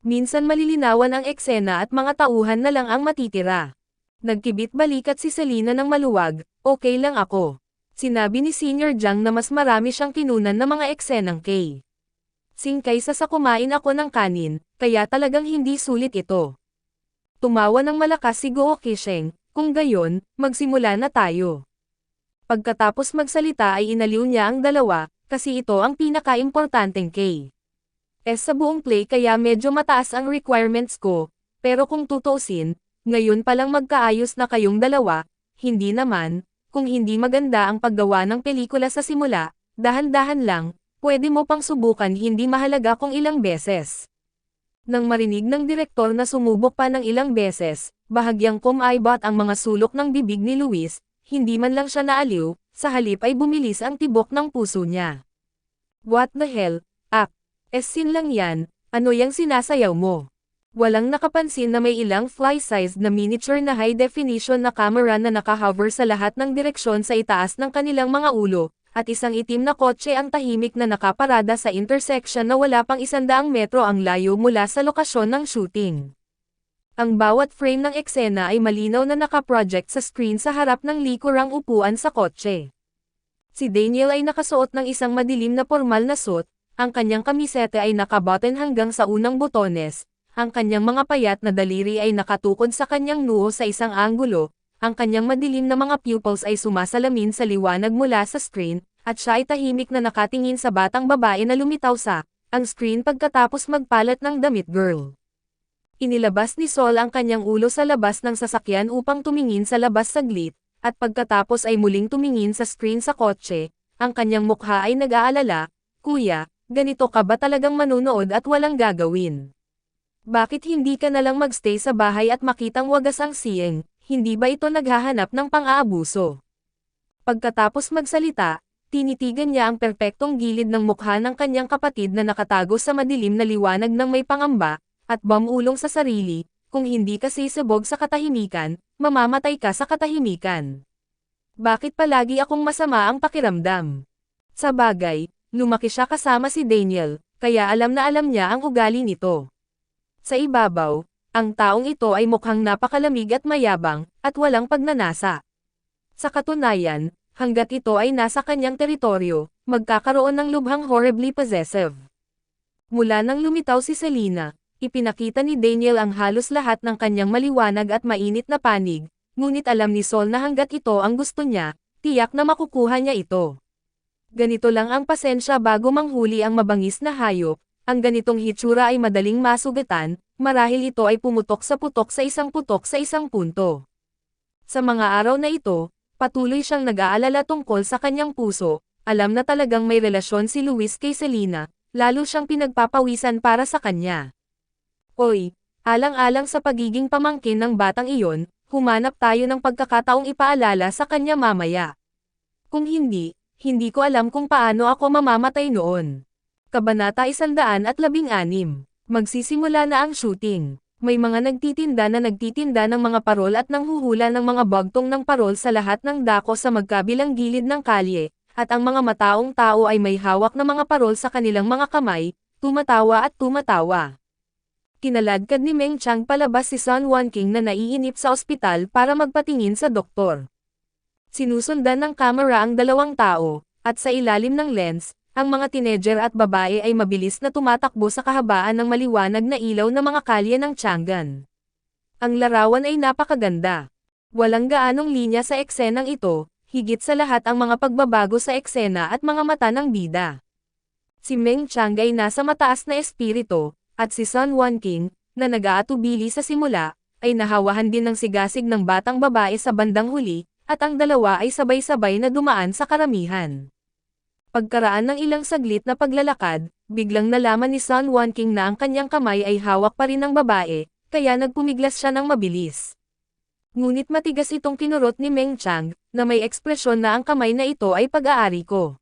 Minsan malilinawan ang eksena at mga tauhan na lang ang matitira. Nagkibit balikat si Selena ng maluwag, okay lang ako. Sinabi ni Senior Jang na mas marami siyang kinunan na mga eksenang kay Sing kaysa sa kumain ako ng kanin, kaya talagang hindi sulit ito. Tumawa ng malakas si Go Kisheng, kung gayon, magsimula na tayo. Pagkatapos magsalita ay inaliw niya ang dalawa, kasi ito ang pinaka-importanteng kay sa buong play kaya medyo mataas ang requirements ko, pero kung tutuusin, ngayon palang magkaayos na kayong dalawa, hindi naman, kung hindi maganda ang paggawa ng pelikula sa simula, dahan-dahan lang, pwede mo pang subukan hindi mahalaga kung ilang beses. Nang marinig ng direktor na sumubok pa ng ilang beses, bahagyang kumaibot ang mga sulok ng bibig ni Luis, hindi man lang siya naaliw, sa halip ay bumilis ang tibok ng puso niya. What the hell, scene lang yan, ano yang sinasayaw mo? Walang nakapansin na may ilang fly-sized na miniature na high-definition na camera na nakahover sa lahat ng direksyon sa itaas ng kanilang mga ulo, at isang itim na kotse ang tahimik na nakaparada sa intersection na wala pang 100 metro ang layo mula sa lokasyon ng shooting. Ang bawat frame ng eksena ay malinaw na nakaproject sa screen sa harap ng likurang upuan sa kotse. Si Daniel ay nakasuot ng isang madilim na formal na suit, ang kanyang kamisete ay nakabotten hanggang sa unang botones, ang kanyang mga payat na daliri ay nakatukod sa kanyang noo sa isang anggulo, ang kanyang madilim na mga pupils ay sumasalamin sa liwanag mula sa screen, at siya ay tahimik na nakatingin sa batang babae na lumitaw sa ang screen pagkatapos magpalat ng damit girl. Inilabas ni Sol ang kanyang ulo sa labas ng sasakyan upang tumingin sa labas saglit, at pagkatapos ay muling tumingin sa screen sa kotse, ang kanyang mukha ay nag-aalala, Kuya, ganito ka ba talagang manunood at walang gagawin? Bakit hindi ka nalang magstay sa bahay at makitang wagas ang siyeng, hindi ba ito naghahanap ng pang-aabuso? Pagkatapos magsalita, tinitigan niya ang perpektong gilid ng mukha ng kanyang kapatid na nakatago sa madilim na liwanag ng may pangamba, at bamulong sa sarili, kung hindi ka sisibog sa katahimikan, mamamatay ka sa katahimikan. Bakit palagi akong masama ang pakiramdam? Sa bagay, lumaki siya kasama si Daniel, kaya alam na alam niya ang ugali nito. Sa ibabaw, ang taong ito ay mukhang napakalamig at mayabang, at walang pagnanasa. Sa katunayan, hanggat ito ay nasa kanyang teritoryo, magkakaroon ng lubhang horribly possessive. Mula nang lumitaw si Selena, ipinakita ni Daniel ang halos lahat ng kanyang maliwanag at mainit na panig, ngunit alam ni Sol na hanggat ito ang gusto niya, tiyak na makukuha niya ito. Ganito lang ang pasensya bago manghuli ang mabangis na hayop. Ang ganitong hitsura ay madaling masugatan, marahil ito ay pumutok sa isang punto. Sa mga araw na ito, patuloy siyang nag-aalala tungkol sa kanyang puso, alam na talagang may relasyon si Luis kay Selena, lalo siyang pinagpapawisan para sa kanya. Oy, alang-alang sa pagiging pamangkin ng batang iyon, humanap tayo ng pagkakataong ipaalala sa kanya mamaya. Kung hindi, hindi ko alam kung paano ako mamamatay noon. Kabanata 116. Magsisimula na ang shooting. May mga nagtitinda ng mga parol at nanghuhula ng mga bagtong ng parol sa lahat ng dako sa magkabilang gilid ng kalye, at ang mga mataong tao ay may hawak na mga parol sa kanilang mga kamay, tumatawa at tumatawa. Kinaladkad ni Meng Chang palabas si Sun Wanking na naiinip sa ospital para magpatingin sa doktor. Sinusundan ng kamera ang dalawang tao, at sa ilalim ng lens, ang mga teenager at babae ay mabilis na tumatakbo sa kahabaan ng maliwanag na ilaw na mga kalye ng Chang'an. Ang larawan ay napakaganda. Walang gaanong linya sa eksenang ito, higit sa lahat ang mga pagbabago sa eksena at mga mata ng bida. Si Meng Chang ay nasa mataas na espiritu, at si Sun Wanking, na nag-aatubili sa simula, ay nahawahan din ng sigasig ng batang babae sa bandang huli, at ang dalawa ay sabay-sabay na dumaan sa karamihan. Pagkaraan ng ilang saglit na paglalakad, biglang nalaman ni Sun Wanking na ang kanyang kamay ay hawak pa rin ng babae, kaya nagpumiglas siya ng mabilis. Ngunit matigas itong kinurot ni Meng Chang, na may ekspresyon na ang kamay na ito ay pag-aari ko.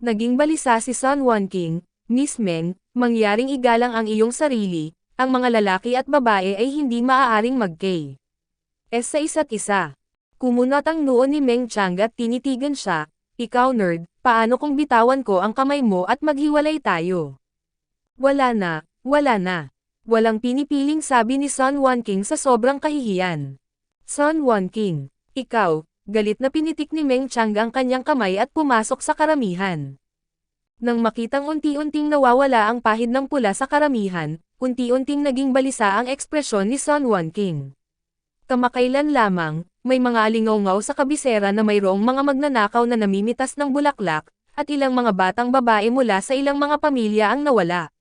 Naging balisa si Sun Wanking, Miss Meng, mangyaring igalang ang iyong sarili, ang mga lalaki at babae ay hindi maaaring magkay. Sa isa't isa. Kumunat ang noo ni Meng Chang at tinitigan siya, ikaw nerd, paano kung bitawan ko ang kamay mo at maghiwalay tayo? Wala na, wala na. Walang pinipiling sabi ni Sun Wanking sa sobrang kahihiyan. Sun Wanking, ikaw, galit na pinitik ni Meng Chang ang kanyang kamay at pumasok sa karamihan. Nang makitang unti-unting nawawala ang pahid ng pula sa karamihan, unti-unting naging balisa ang ekspresyon ni Sun Wanking. Kamakailan lamang, may mga alingaw sa kabisera na mayroong mga magnanakaw na namimitas ng bulaklak, at ilang mga batang babae mula sa ilang mga pamilya ang nawala.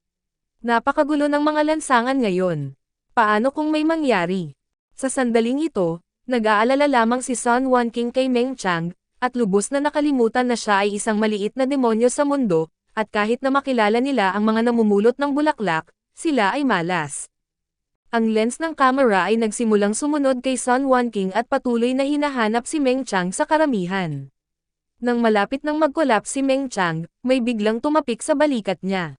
Napakagulo ng mga lansangan ngayon. Paano kung may mangyari? Sa sandaling ito, nag-aalala lamang si Sun Wanking kay Meng Chang, at lubos na nakalimutan na siya ay isang maliit na demonyo sa mundo, at kahit na makilala nila ang mga namumulot ng bulaklak, sila ay malas. Ang lens ng camera ay nagsimulang sumunod kay Sun Wanking at patuloy na hinahanap si Meng Chang sa karamihan. Nang malapit nang mag-collapse si Meng Chang, may biglang tumapik sa balikat niya.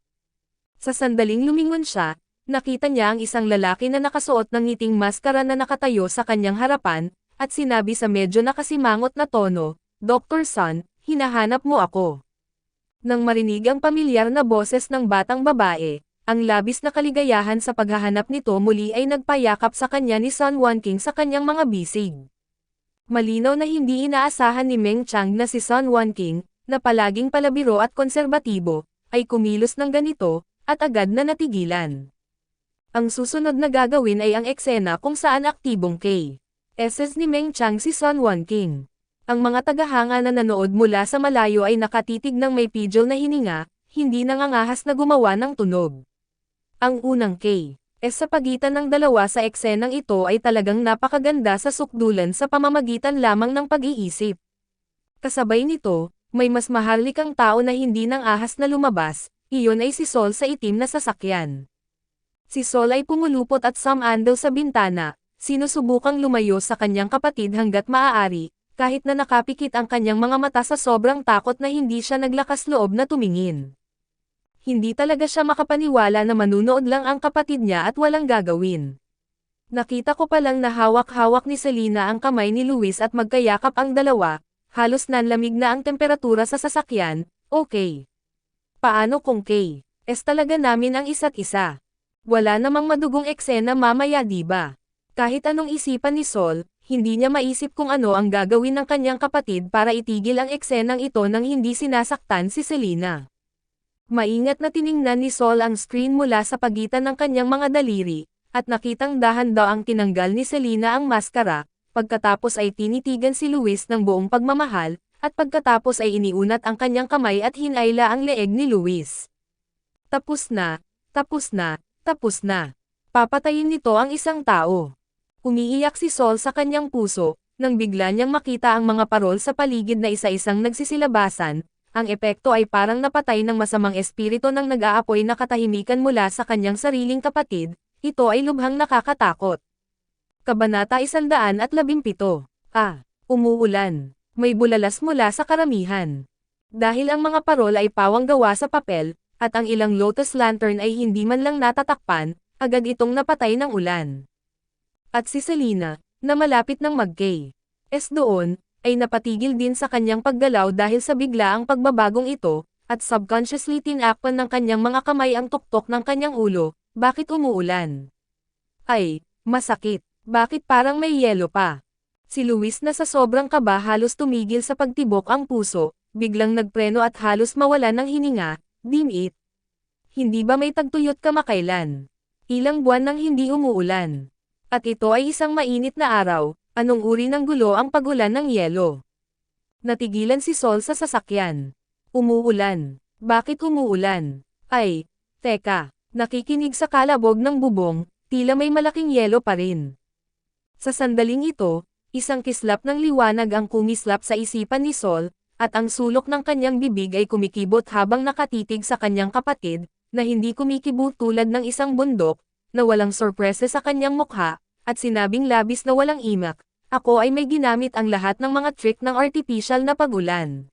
Sa sandaling lumingon siya, nakita niya ang isang lalaki na nakasuot ng ngiting maskara na nakatayo sa kanyang harapan, at sinabi sa medyo nakasimangot na tono, Dr. Sun, hinahanap mo ako. Nang marinig ang pamilyar na boses ng batang babae, ang labis na kaligayahan sa paghahanap nito muli ay nagpayakap sa kanya ni Sun Wanking sa kanyang mga bisig. Malinaw na hindi inaasahan ni Meng Chang na si Sun Wanking, na palaging palabiro at konserbatibo, ay kumilos ng ganito, at agad na natigilan. Ang susunod na gagawin ay ang eksena kung saan aktibong K.S. ni Meng Chang si Sun Wanking. Ang mga tagahanga na nanood mula sa malayo ay nakatitig ng may pidgel na hininga, hindi nangangahas na gumawa ng tunog. Ang unang K.S. sa pagitan ng dalawa sa eksenang ito ay talagang napakaganda sa sukdulan sa pamamagitan lamang ng pag-iisip. Kasabay nito, may mas maharlikang tao na hindi nang ahas na lumabas, iyon ay si Sol sa itim na sasakyan. Si Sol ay pumulupot at sumandal sa bintana, sinusubukang lumayo sa kanyang kapatid hanggat maaari, kahit na nakapikit ang kanyang mga mata sa sobrang takot na hindi siya naglakas loob na tumingin. Hindi talaga siya makapaniwala na manunood lang ang kapatid niya at walang gagawin. Nakita ko palang na hawak-hawak ni Selena ang kamay ni Luis at magkayakap ang dalawa, halos nanlamig na ang temperatura sa sasakyan, okay. Paano kung K.S. talaga namin ang isa't isa? Wala namang madugong eksena mamaya diba? Kahit anong isipan ni Sol, hindi niya maisip kung ano ang gagawin ng kanyang kapatid para itigil ang eksenang ito nang hindi sinasaktan si Selena. Maingat na tiningnan ni Sol ang screen mula sa pagitan ng kanyang mga daliri, at nakitang dahan-daw ang tinanggal ni Selena ang maskara, pagkatapos ay tinitigan si Luis ng buong pagmamahal, at pagkatapos ay iniunat ang kanyang kamay at hinayla ang leeg ni Luis. Tapos na, tapos na, tapos na. Papatayin nito ang isang tao. Umiiyak si Sol sa kanyang puso, nang bigla niyang makita ang mga parol sa paligid na isa-isang nagsisilabasan. Ang epekto ay parang napatay ng masamang espiritu ng nag-aapoy na katahimikan mula sa kanyang sariling kapatid, ito ay lubhang nakakatakot. Kabanata 117. Umuulan. May bulalas mula sa karamihan. Dahil ang mga parol ay pawang gawa sa papel, at ang ilang lotus lantern ay hindi man lang natatakpan, agad itong napatay ng ulan. At si Selena, na malapit ng mag-K.S. doon, ay napatigil din sa kanyang paggalaw dahil sa biglaang pagbabagong ito, at subconsciously tinakpan ng kanyang mga kamay ang tuktok ng kanyang ulo. Bakit umuulan? Ay, masakit. Bakit parang may yelo pa? Si Luis na sa sobrang kaba halos tumigil sa pagtibok ang puso, biglang nagpreno at halos mawala ng hininga. Dimit. Hindi ba may tagtuyot kamakailan? Ilang buwan nang hindi umuulan. At ito ay isang mainit na araw, anong uri ng gulo ang pagulan ng yelo? Natigilan si Sol sa sasakyan. Umuulan. Bakit umuulan? Ay, teka. Nakikinig sa kalabog ng bubong, tila may malaking yelo pa rin. Sa sandaling ito, isang kislap ng liwanag ang kumislap sa isipan ni Sol, at ang sulok ng kanyang bibig ay kumikibot habang nakatitig sa kanyang kapatid, na hindi kumikibo tulad ng isang bundok, na walang sorpresa sa kanyang mukha, at sinabing labis na walang imak, ako ay may ginamit ang lahat ng mga trick ng artificial na pagulan.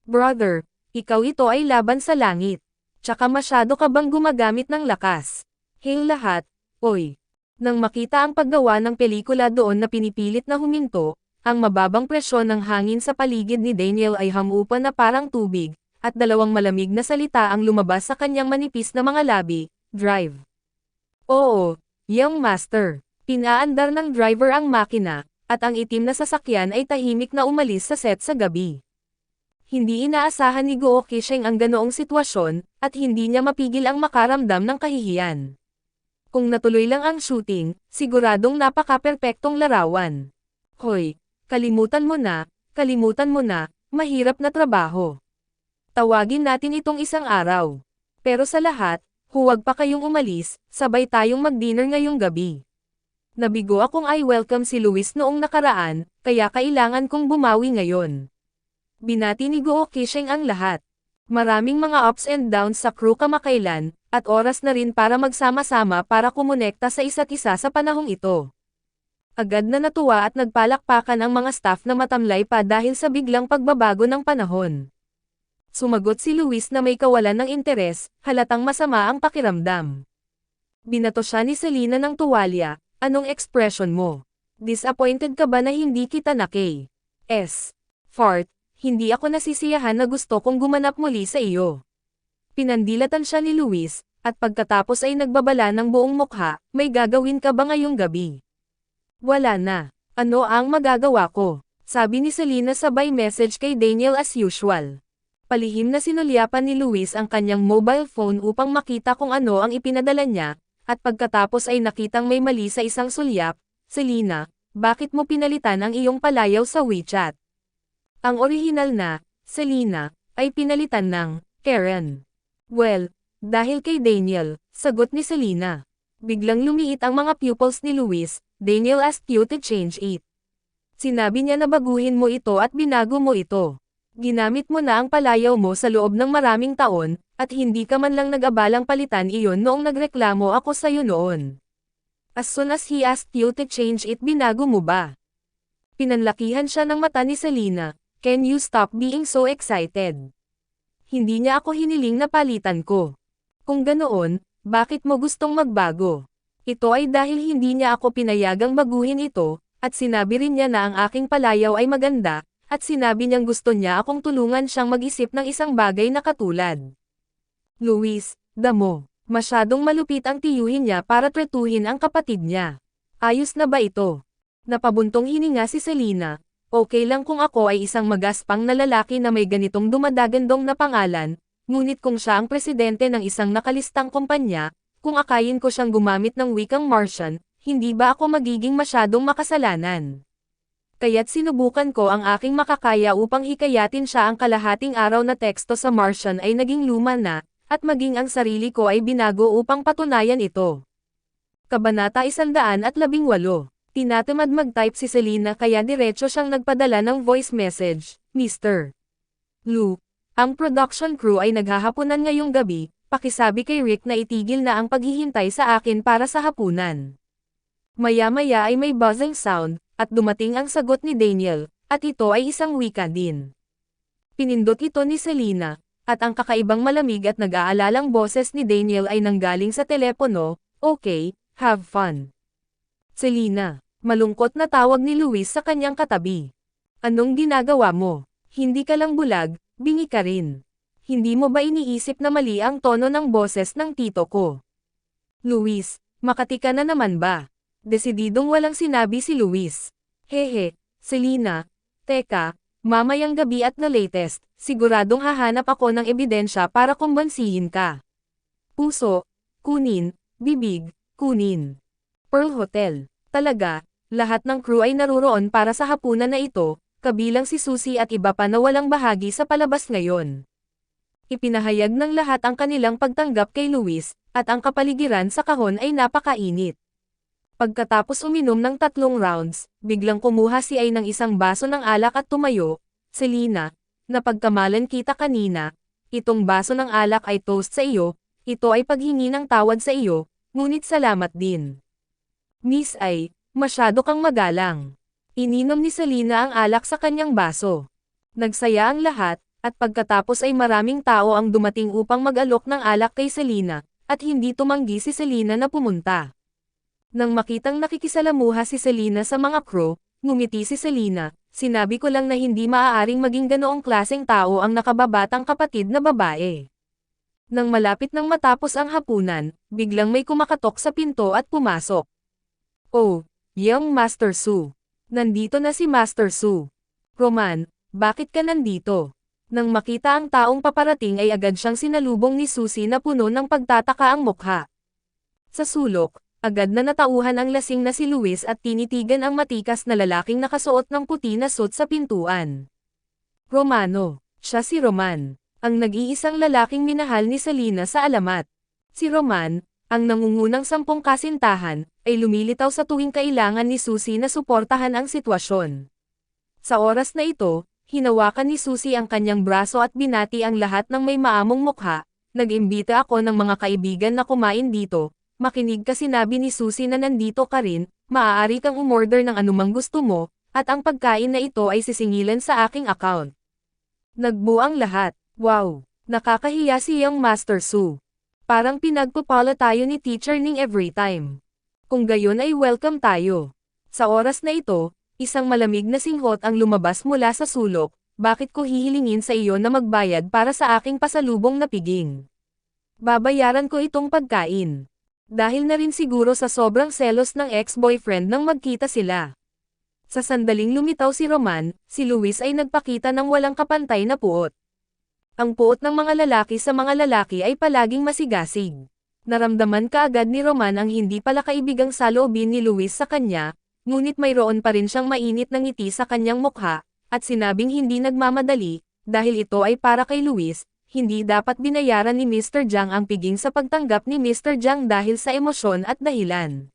Brother, ikaw ito ay laban sa langit. Tsaka masyado ka bang gumagamit ng lakas? Hail lahat, oy. Nang makita ang paggawa ng pelikula doon na pinipilit na huminto, ang mababang presyon ng hangin sa paligid ni Daniel ay hamupan na parang tubig, at dalawang malamig na salita ang lumabas sa kanyang manipis na mga labi, drive. Oo, young master. Pinaandar ng driver ang makina, at ang itim na sasakyan ay tahimik na umalis sa set sa gabi. Hindi inaasahan ni Guo Qixing ang ganoong sitwasyon, at hindi niya mapigil ang makaramdam ng kahihiyan. Kung natuloy lang ang shooting, siguradong napaka-perpektong larawan. Hoy, kalimutan mo na, mahirap na trabaho. Tawagin natin itong isang araw. Pero sa lahat, huwag pa kayong umalis, sabay tayong mag-dinner ngayong gabi. Nabigo akong I welcome si Luis noong nakaraan, kaya kailangan kong bumawi ngayon. Binati ni Guo Qixing ang lahat. Maraming mga ups and downs sa crew kamakailan, at oras na rin para magsama-sama para kumonekta sa isa't isa sa panahong ito. Agad na natuwa at nagpalakpakan ang mga staff na matamlay pa dahil sa biglang pagbabago ng panahon. Sumagot si Luis na may kawalan ng interes, halatang masama ang pakiramdam. Binato siya ni Selena ng tuwalya, anong expression mo? Disappointed ka ba na hindi kita na-K.S. Fart? Hindi ako nasisiyahan na gusto kong gumanap muli sa iyo. Pinandilatan siya ni Luis, at pagkatapos ay nagbabala ng buong mukha, may gagawin ka ba ngayong gabi? Wala na. Ano ang magagawa ko? Sabi ni Selena sabay message kay Daniel as usual. Palihim na sinulyapan ni Luis ang kanyang mobile phone upang makita kung ano ang ipinadala niya, at pagkatapos ay nakitang may mali sa isang sulyap. Selena, bakit mo pinalitan ang iyong palayaw sa WeChat? Ang orihinal na, Selena, ay pinalitan ng Karen. Well, dahil kay Daniel, sagot ni Selena. Biglang lumiit ang mga pupils ni Luis. Daniel asked you to change it. Sinabi niya na baguhin mo ito at binago mo ito. Ginamit mo na ang palayaw mo sa loob ng maraming taon, at hindi ka man lang nag-abalang palitan iyon noong nagreklamo ako sa iyo noon. As soon as he asked you to change it, binago mo ba? Pinanlakihan siya ng mata ni Selena. Can you stop being so excited? Hindi niya ako hiniling na palitan ko. Kung ganoon, bakit mo gustong magbago? Ito ay dahil hindi niya ako pinayagang baguhin ito, at sinabi rin niya na ang aking palayaw ay maganda, at sinabi niyang gusto niya akong tulungan siyang mag-isip ng isang bagay na katulad. Luis, damo, masyadong malupit ang tiyuhin niya para tretuhin ang kapatid niya. Ayos na ba ito? Napabuntong hininga si Selena. Okay lang kung ako ay isang magaspang na lalaki na may ganitong dumadagandong na pangalan, ngunit kung siya ang presidente ng isang nakalistang kumpanya, kung akayin ko siyang gumamit ng wikang Martian, hindi ba ako magiging masyadong makasalanan? Kaya't sinubukan ko ang aking makakaya upang hikayatin siya. Ang kalahating araw na teksto sa Martian ay naging luma na, at maging ang sarili ko ay binago upang patunayan ito. Kabanata 118. Tinatamad mag-type si Selena kaya diretso siyang nagpadala ng voice message, Mr. Lu, ang production crew ay naghahapunan ngayong gabi, pakisabi kay Rick na itigil na ang paghihintay sa akin para sa hapunan. Maya-maya ay may buzzing sound, at dumating ang sagot ni Daniel, at ito ay isang wika din. Pinindot ito ni Selena, at ang kakaibang malamig at nag-aalalang boses ni Daniel ay nanggaling sa telepono. Okay, have fun. Selena, malungkot na tawag ni Luis sa kanyang katabi. Anong ginagawa mo? Hindi ka lang bulag, bingi ka rin. Hindi mo ba iniisip na mali ang tono ng boses ng tito ko? Luis, makati ka na naman ba? Desididong walang sinabi si Luis. Hehe, Selena, teka, mamayang gabi at na latest, siguradong hahanap ako ng ebidensya para kumbansihin ka. Puso, kunin, bibig, kunin. Pearl Hotel. Talaga, lahat ng crew ay naruroon para sa hapunan na ito, kabilang si Susie at iba pa na walang bahagi sa palabas ngayon. Ipinahayag ng lahat ang kanilang pagtanggap kay Luis, at ang kapaligiran sa kahon ay napakainit. Pagkatapos uminom ng 3 rounds, biglang kumuha si Ay ng isang baso ng alak at tumayo. Selena, napagkamalan kita kanina, itong baso ng alak ay toast sa iyo, ito ay paghingi ng tawad sa iyo, ngunit salamat din. Miss Ay, masyado kang magalang. Ininom ni Selena ang alak sa kanyang baso. Nagsaya ang lahat, at pagkatapos ay maraming tao ang dumating upang mag-alok ng alak kay Selena, at hindi tumanggi si Selena na pumunta. Nang makitang nakikisalamuha si Selena sa mga crew, ngumiti si Selena, sinabi ko lang na hindi maaaring maging ganoong klaseng tao ang nakababatang kapatid na babae. Nang malapit nang matapos ang hapunan, biglang may kumakatok sa pinto at pumasok. Oh, Young Master Su. Nandito na si Master Su. Roman, bakit ka nandito? Nang makita ang taong paparating ay agad siyang sinalubong ni Susie na puno ng pagtataka ang mukha. Sa sulok, agad na natauhan ang lasing na si Luis at tinitigan ang matikas na lalaking nakasuot ng puti na suit sa pintuan. Romano, siya si Roman, ang nag-iisang lalaking minahal ni Selena sa alamat. Si Roman, ang nangungunang 10 kasintahan, ay lumilitaw sa tuwing kailangan ni Susie na suportahan ang sitwasyon. Sa oras na ito, hinawakan ni Susie ang kanyang braso at binati ang lahat ng may maamong mukha. Nag-imbita ako ng mga kaibigan na kumain dito. Makinig ka, sinabi ni Susie, na nandito ka rin, maaari kang umorder ng anumang gusto mo, at ang pagkain na ito ay sisingilan sa aking account. Nagbuo ang lahat. Wow! Nakakahiya si Young Master Su. Parang pinagpupala tayo ni Teacher Ning every time. Kung gayon ay welcome tayo. Sa oras na ito, isang malamig na singhot ang lumabas mula sa sulok. Bakit ko hihilingin sa iyo na magbayad para sa aking pasalubong na piging? Babayaran ko itong pagkain. Dahil na rin siguro sa sobrang selos ng ex-boyfriend nang magkita sila. Sa sandaling lumitaw si Roman, si Luis ay nagpakita ng walang kapantay na puot. Ang puot ng mga lalaki sa mga lalaki ay palaging masigasig. Naramdaman kaagad ni Roman ang hindi pala kaibigang saloobin ni Luis sa kanya, ngunit mayroon pa rin siyang mainit na ngiti sa kanyang mukha, at sinabing hindi nagmamadali, dahil ito ay para kay Luis. Hindi dapat binayaran ni Mr. Jiang ang piging sa pagtanggap ni Mr. Jiang dahil sa emosyon at dahilan.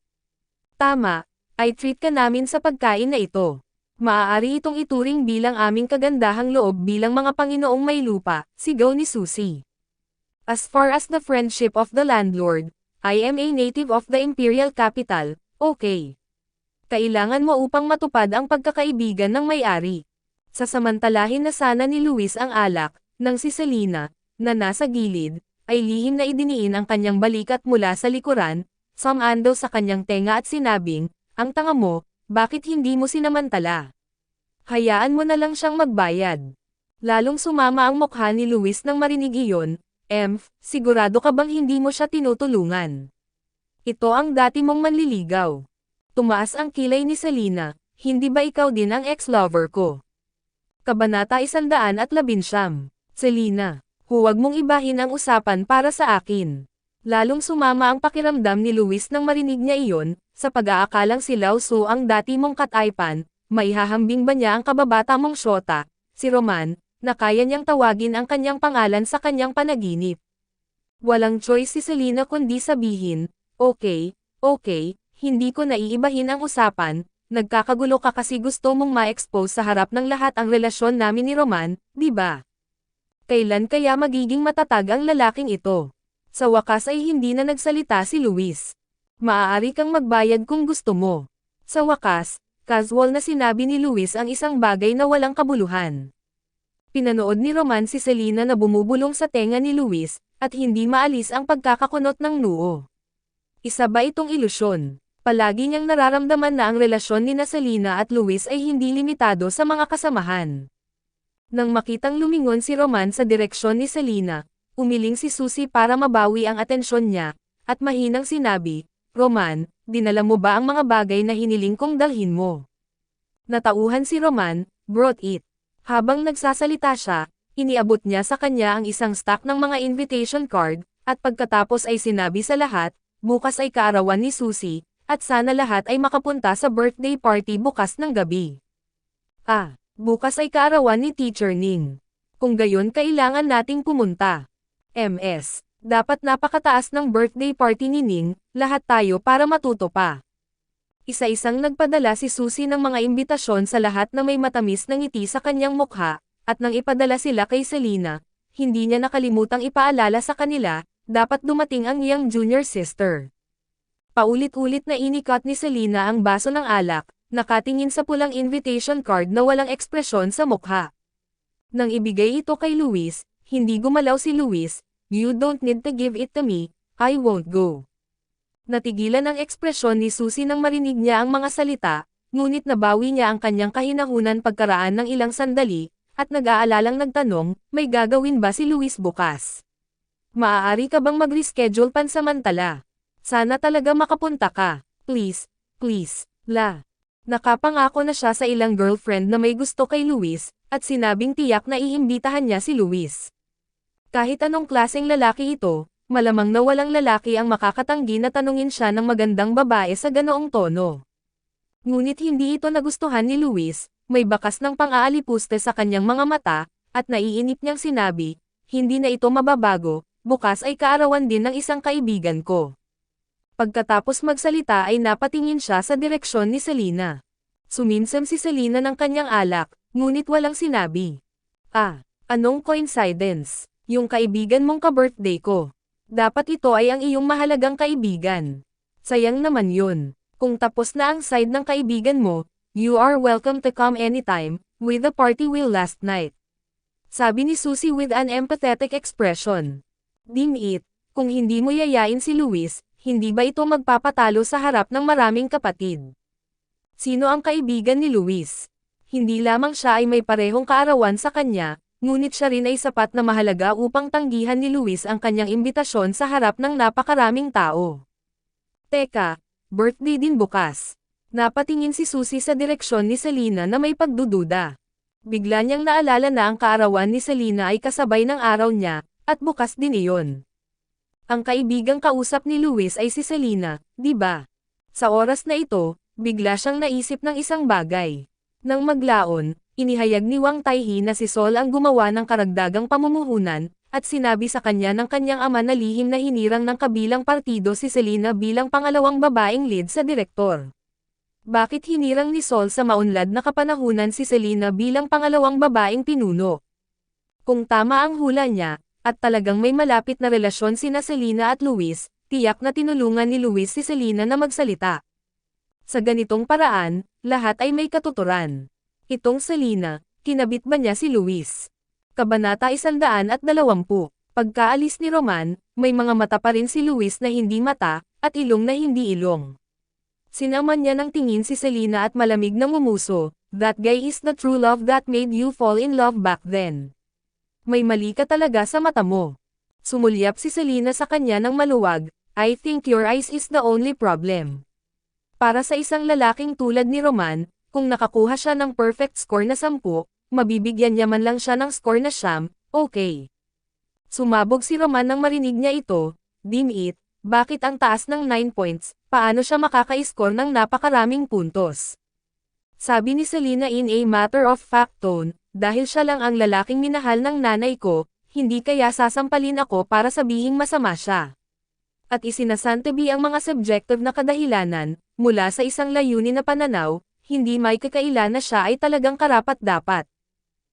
Tama, ay treat ka namin sa pagkain na ito. Maaari itong ituring bilang aming kagandahang loob bilang mga Panginoong may lupa, sigaw ni Susie. As far as the friendship of the landlord, I am a native of the imperial capital, okay. Kailangan mo upang matupad ang pagkakaibigan ng may-ari. Sasamantalahin na sana ni Luis ang alak, nang si Selena, na nasa gilid, ay lihim na idiniin ang kanyang balikat mula sa likuran, sumando sa kanyang tenga at sinabing, ang tanga mo, bakit hindi mo sinamantala? Hayaan mo na lang siyang magbayad. Lalong sumama ang mukha ni Luis nang marinig iyon. Sigurado ka bang hindi mo siya tinutulungan? Ito ang dati mong manliligaw. Tumaas ang kilay ni Selena, hindi ba ikaw din ang ex-lover ko? Kabanata 119. Selena, huwag mong ibahin ang usapan para sa akin. Lalong sumama ang pakiramdam ni Luis nang marinig niya iyon, sa pag-aakalang si Lao Su ang dati mong kataypan, maihahambing ba niya ang kababata mong syota, si Roman, na kaya niyang tawagin ang kanyang pangalan sa kanyang panaginip. Walang choice si Selena kundi sabihin, okay, hindi ko naiibahin ang usapan, nagkakagulo ka kasi gusto mong ma-expose sa harap ng lahat ang relasyon namin ni Roman, di ba? Kailan kaya magiging matatag ang lalaking ito? Sa wakas ay hindi na nagsalita si Luis. Maaari kang magbayad kung gusto mo. Sa wakas, casual na sinabi ni Luis ang isang bagay na walang kabuluhan. Pinanood ni Roman si Selena na bumubulong sa tenga ni Luis, at hindi maalis ang pagkakakunot ng noo. Isa ba itong ilusyon? Palagi niyang nararamdaman na ang relasyon ni Selena at Luis ay hindi limitado sa mga kasamahan. Nang makitang lumingon si Roman sa direksyon ni Selena, umiling si Susie para mabawi ang atensyon niya, at mahinang sinabi, "Roman, dinala mo ba ang mga bagay na hiniling kong dalhin mo?" Natauhan si Roman, "Brought it." Habang nagsasalita siya, iniabot niya sa kanya ang isang stack ng mga invitation card, at pagkatapos ay sinabi sa lahat, bukas ay kaarawan ni Susie, at sana lahat ay makapunta sa birthday party bukas ng gabi. Bukas ay kaarawan ni Teacher Ning. Kung gayon kailangan nating pumunta. MS, dapat napakataas ng birthday party ni Ning, lahat tayo para matuto pa. Isa-isang nagpadala si Susie ng mga imbitasyon sa lahat na may matamis na ngiti sa kanyang mukha, at nang ipadala sila kay Selena, hindi niya nakalimutang ipaalala sa kanila, dapat dumating ang iyang junior sister. Paulit-ulit na inikot ni Selena ang baso ng alak, nakatingin sa pulang invitation card na walang ekspresyon sa mukha. Nang ibigay ito kay Luis, hindi gumalaw si Luis, "You don't need to give it to me, I won't go." Natigilan ang ekspresyon ni Susie nang marinig niya ang mga salita, ngunit nabawi niya ang kanyang kahinahunan pagkaraan ng ilang sandali, at nag-aalalang nagtanong, may gagawin ba si Luis bukas? Maaari ka bang mag-reschedule pansamantala? Sana talaga makapunta ka. Please, please, la. Nakapangako na siya sa ilang girlfriend na may gusto kay Luis, at sinabing tiyak na iimbitahan niya si Luis. Kahit anong klaseng lalaki ito, malamang na walang lalaki ang makakatanggi na tanungin siya ng magandang babae sa ganoong tono. Ngunit hindi ito nagustuhan ni Luis, may bakas ng pang-aalipuste sa kanyang mga mata, at naiinip niyang sinabi, "Hindi na ito mababago, bukas ay kaarawan din ng isang kaibigan ko." Pagkatapos magsalita ay napatingin siya sa direksyon ni Selena. Sumimsam si Selena ng kanyang alak, ngunit walang sinabi. Anong coincidence? Yung kaibigan mong ka-birthday ko. Dapat ito ay ang iyong mahalagang kaibigan. Sayang naman yun. Kung tapos na ang side ng kaibigan mo, you are welcome to come anytime, with the party will last night. Sabi ni Susie with an empathetic expression. Ding it, kung hindi mo yayain si Luis, hindi ba ito magpapatalo sa harap ng maraming kapatid? Sino ang kaibigan ni Luis? Hindi lamang siya ay may parehong kaarawan sa kanya, ngunit siya rin ay sapat na mahalaga upang tanggihan ni Luis ang kanyang imbitasyon sa harap ng napakaraming tao. Teka, birthday din bukas. Napatingin si Susie sa direksyon ni Selena na may pagdududa. Bigla niyang naalala na ang kaarawan ni Selena ay kasabay ng araw niya, at bukas din iyon. Ang kaibigang kausap ni Luis ay si Selena, di ba? Sa oras na ito, bigla siyang naisip ng isang bagay. Nang maglaon, inihayag ni Wang Taihi na si Sol ang gumawa ng karagdagang pamumuhunan, at sinabi sa kanya ng kanyang ama na lihim na hinirang ng kabilang partido si Selena bilang pangalawang babaeng lead sa direktor. Bakit hinirang ni Sol sa maunlad na kapanahunan si Selena bilang pangalawang babaeng pinuno? Kung tama ang hula niya, at talagang may malapit na relasyon sina Selena at Luis, tiyak na tinulungan ni Luis si Selena na magsalita. Sa ganitong paraan, lahat ay may katuturan. Itong Selena, kinabit ba niya si Luis? Kabanata 120. Pagkaalis ni Roman, may mga mata pa rin si Luis na hindi mata, at ilong na hindi ilong. Sinaman niya ng tingin si Selena at malamig na ngumuso, "That guy is the true love that made you fall in love back then. May mali ka talaga sa mata mo." Sumulyap si Selena sa kanya ng maluwag, "I think your eyes is the only problem." Para sa isang lalaking tulad ni Roman, kung nakakuha siya ng perfect score na 10, mabibigyan niya man lang siya ng score na 9, okay. Sumabog si Roman nang marinig niya ito, "Dim it, bakit ang taas ng 9 points, paano siya makaka-score ng napakaraming puntos?" Sabi ni Selena in a matter-of-fact tone, "Dahil siya lang ang lalaking minahal ng nanay ko, hindi kaya sasampalin ako para sabihing masama siya." At isinasantabi ang mga subjective na kadahilanan, mula sa isang layunin na pananaw, hindi may kakailan na siya ay talagang karapat-dapat.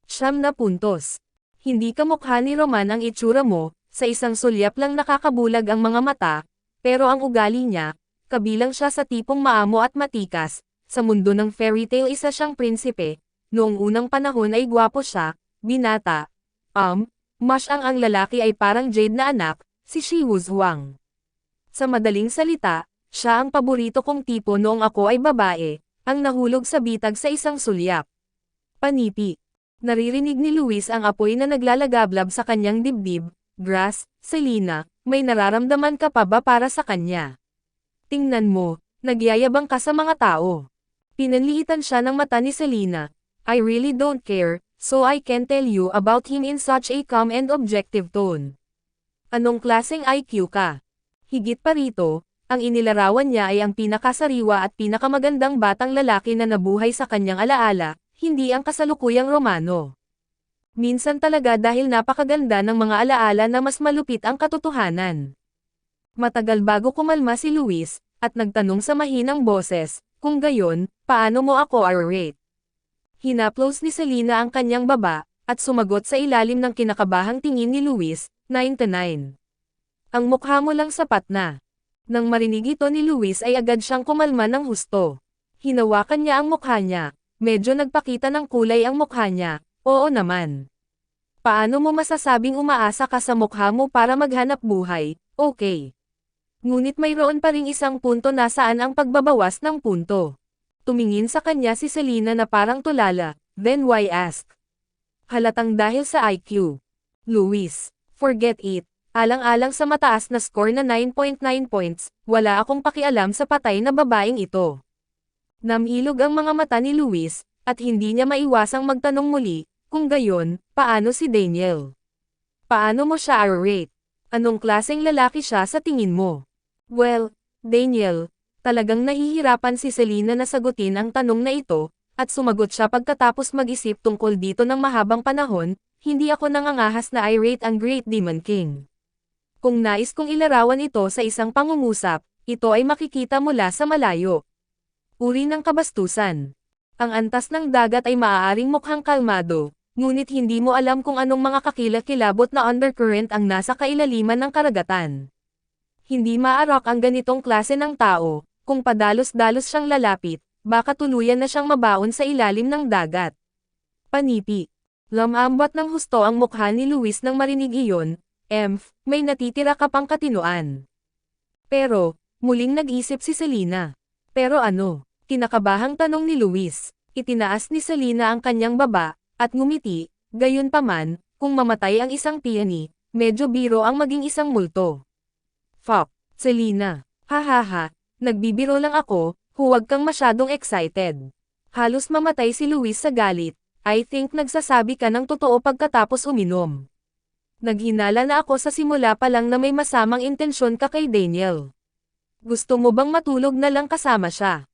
9 puntos. Hindi kamukha ni Roman ang itsura mo, sa isang sulyap lang nakakabulag ang mga mata, pero ang ugali niya, kabilang siya sa tipong maamo at matikas, sa mundo ng fairy tale isa siyang prinsipe, noong unang panahon ay gwapo siya, binata. Mash ang lalaki ay parang Jade na anak, si Shiwoo Huang. Sa madaling salita, siya ang paborito kong tipo noong ako ay babae, ang nahulog sa bitag sa isang sulyak. Panipi. Naririnig ni Luis ang apoy na naglalagablab sa kanyang dibdib. Grass, Selena, may nararamdaman ka pa ba para sa kanya? Tingnan mo, nagyayabang ka sa mga tao. Pinanliitan siya ng mata ni Selena. I really don't care, so I can tell you about him in such a calm and objective tone. Anong klaseng IQ ka? Higit pa rito, ang inilarawan niya ay ang pinakasariwa at pinakamagandang batang lalaki na nabuhay sa kanyang alaala, hindi ang kasalukuyang Romano. Minsan talaga dahil napakaganda ng mga alaala na mas malupit ang katotohanan. Matagal bago kumalma si Luis, at nagtanong sa mahinang boses, kung gayon, paano mo ako i-rate? Hinaplos ni Selena ang kanyang baba, at sumagot sa ilalim ng kinakabahang tingin ni Luis, 99. Ang mukha mo lang sapat na. Nang marinig ito ni Luis ay agad siyang kumalma ng husto. Hinawakan niya ang mukha niya, medyo nagpakita ng kulay ang mukha niya, oo naman. Paano mo masasabing umaasa ka sa mukha mo para maghanap buhay, okay. Ngunit mayroon pa ring isang punto na saan ang pagbabawas ng punto. Tumingin sa kanya si Selena na parang tulala, then why ask? Halatang dahil sa IQ. Luis, forget it. Alang-alang sa mataas na score na 9.9 points, wala akong pakialam sa patay na babaeng ito. Namilog ang mga mata ni Luis, at hindi niya maiwasang magtanong muli, kung gayon, paano si Daniel? Paano mo siya i-rate? Anong klaseng lalaki siya sa tingin mo? Well, Daniel, talagang nahihirapan si Selena na sagutin ang tanong na ito, at sumagot siya pagkatapos mag-isip tungkol dito ng mahabang panahon, hindi ako nangangahas na i-rate ang Great Demon King. Kung nais kong ilarawan ito sa isang pangungusap, ito ay makikita mula sa malayo. Uri ng kabastusan. Ang antas ng dagat ay maaaring mukhang kalmado, ngunit hindi mo alam kung anong mga kakilakilabot na undercurrent ang nasa kailaliman ng karagatan. Hindi maarak ang ganitong klase ng tao, kung padalos-dalos siyang lalapit, baka tuluyan na siyang mabaon sa ilalim ng dagat. Panipi. Lamambat ng husto ang mukha ni Luis nang marinig iyon. May natitira ka pang katinuan. Pero, muling nag-isip si Selena. Pero ano? Kinakabahang tanong ni Luis. Itinaas ni Selena ang kanyang baba, at ngumiti, gayunpaman, kung mamatay ang isang peony, medyo biro ang maging isang multo. Fuck, Selena. Hahaha, nagbibiro lang ako, huwag kang masyadong excited. Halos mamatay si Luis sa galit. I think nagsasabi ka ng totoo pagkatapos uminom. Naghinala na ako sa simula pa lang na may masamang intensyon ka kay Daniel. Gusto mo bang matulog na lang kasama siya?